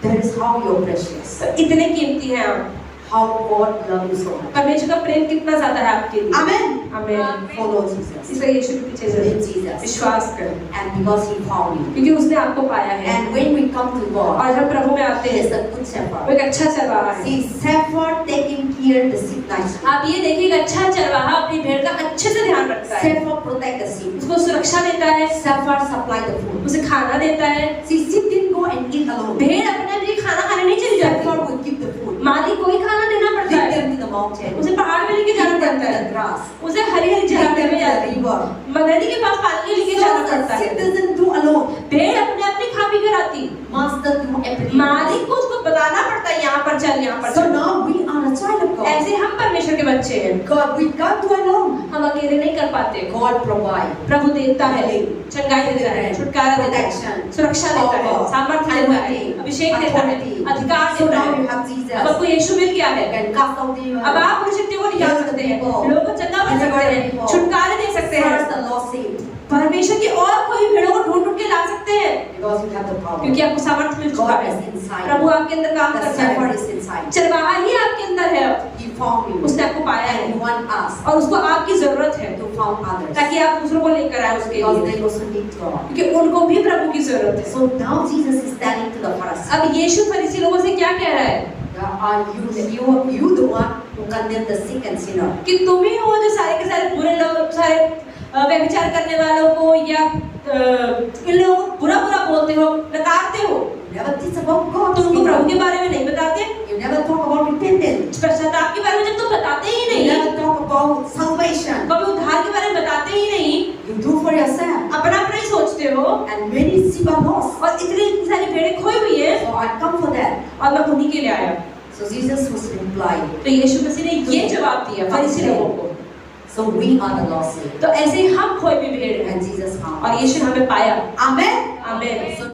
That is how you are precious. तो इतने कीमती हैं आप, How God loves you so much. परमेश्वर का प्रेम कितना ज्यादा है आपके लिए। Amen. आमीन। Follow Jesus. इसलिए यीशु के पीछे Believe चलिए, Jesus. विश्वास करें And because He found you. क्योंकि उसने आपको पाया है। And when we come to God, और जब प्रभु में आते He हैं is a good वो shepherd. एक अच्छा चरवाहा है। See, shepherd taking care of the sheep nicely. आप ये देखिएगा, अच्छा चरवाहा अपनी भेड़ का अच्छे से ध्यान रखता है, Shepherd protect the sheep. उसको सुरक्षा देता है, Shepherd supply the food. उसे खाना देता है। See, sheep didn't go and eat alone. भेड़ अपने लिए खाना खाने नहीं चली Shepherd जाती, will give the food. मालिक को ही खाना देना पड़ता Lead है, them to the mountain. उसे पहाड़ में लेके जाना Lead them पड़ता to है, the grass. उसे हरी हरी Lead जगह them में to जाती the है, river. नदी के पास पानी लेके जाना So पड़ता the sheep है। doesn't do alone. भेड़ अपने अपनी खा पी कर आती, Master do everything. मालिक को उसको बताना पड़ता है, यहाँ पर चल, यहाँ पर So चल। now we are a child of God. ऐसे हम परमेश्वर के बच्चे हैं, God, we can't do alone. हम अकेले नहीं कर पाते। God provide. प्रभु देता है, चंगाई देता है, छुटकारा देता है, Protection. सुरक्षा देता है, Power. सामर्थ्य देता है, Anointing. अभिषेक देता है, Authority. अधिकार So देता now है। you have अब Jesus. आपको यीशु मिल गया है, You can cast out demons. अब आप बुरी शक्तियों को निकाल सकते हैं, लोगों को चंगा बन सकते हैं, छुटकारे दे सकते हैं, First the lost sheep. परमेश्वर की और कोई भेड़ों को ढूंढ ढूंढ के ला सकते हैं, Because you have the power. क्योंकि आपको सामर्थ्य मिल चुका God है। is inside. प्रभु आपके अंदर काम The करता है, shepherd is inside. चरवाहा ही आपके अंदर है, अब He found you. उसने आपको पाया And है He want us और उसको आपकी जरूरत है to found others. ताकि आप दूसरों को लेकर आए उसके Because लिए, they also need God. क्योंकि उनको भी प्रभु की जरूरत है। So now Jesus is telling to the Pharisees, अब यीशु फरीसी लोगों से क्या कह रहा है are you the one who condemn the sick and sinner? कि तुम ही हो जो सारे के सारे बुरे लोग, सारे व्यभिचार करने वालों को या इन लोगों को बुरा बुरा बोलते हो, नकारते हो, You never teach about God. तुम उनको प्रभु के बारे में नहीं बताते, You never talk about repentance. पश्चाताप के बारे में जब तुम बताते ही You नहीं, never talk about salvation. कभी उद्धार के बारे में बताते ही नहीं, You do for yourself. अपना अपना ही सोचते हो, And many sheep are lost. और इतनी सारी भेड़ें खोई हुई है So I come for that. और मैं उन्हीं के लिए आया। So Jesus was replying. तो यीशु मसीह ने ये जवाब दिया फरीसी लोगों को, So we are the lost sheep. तो ऐसे ही हम खोई हुई भेड़ हैं And Jesus found. और यीशु ने हमें पाया। Amen. आमीन।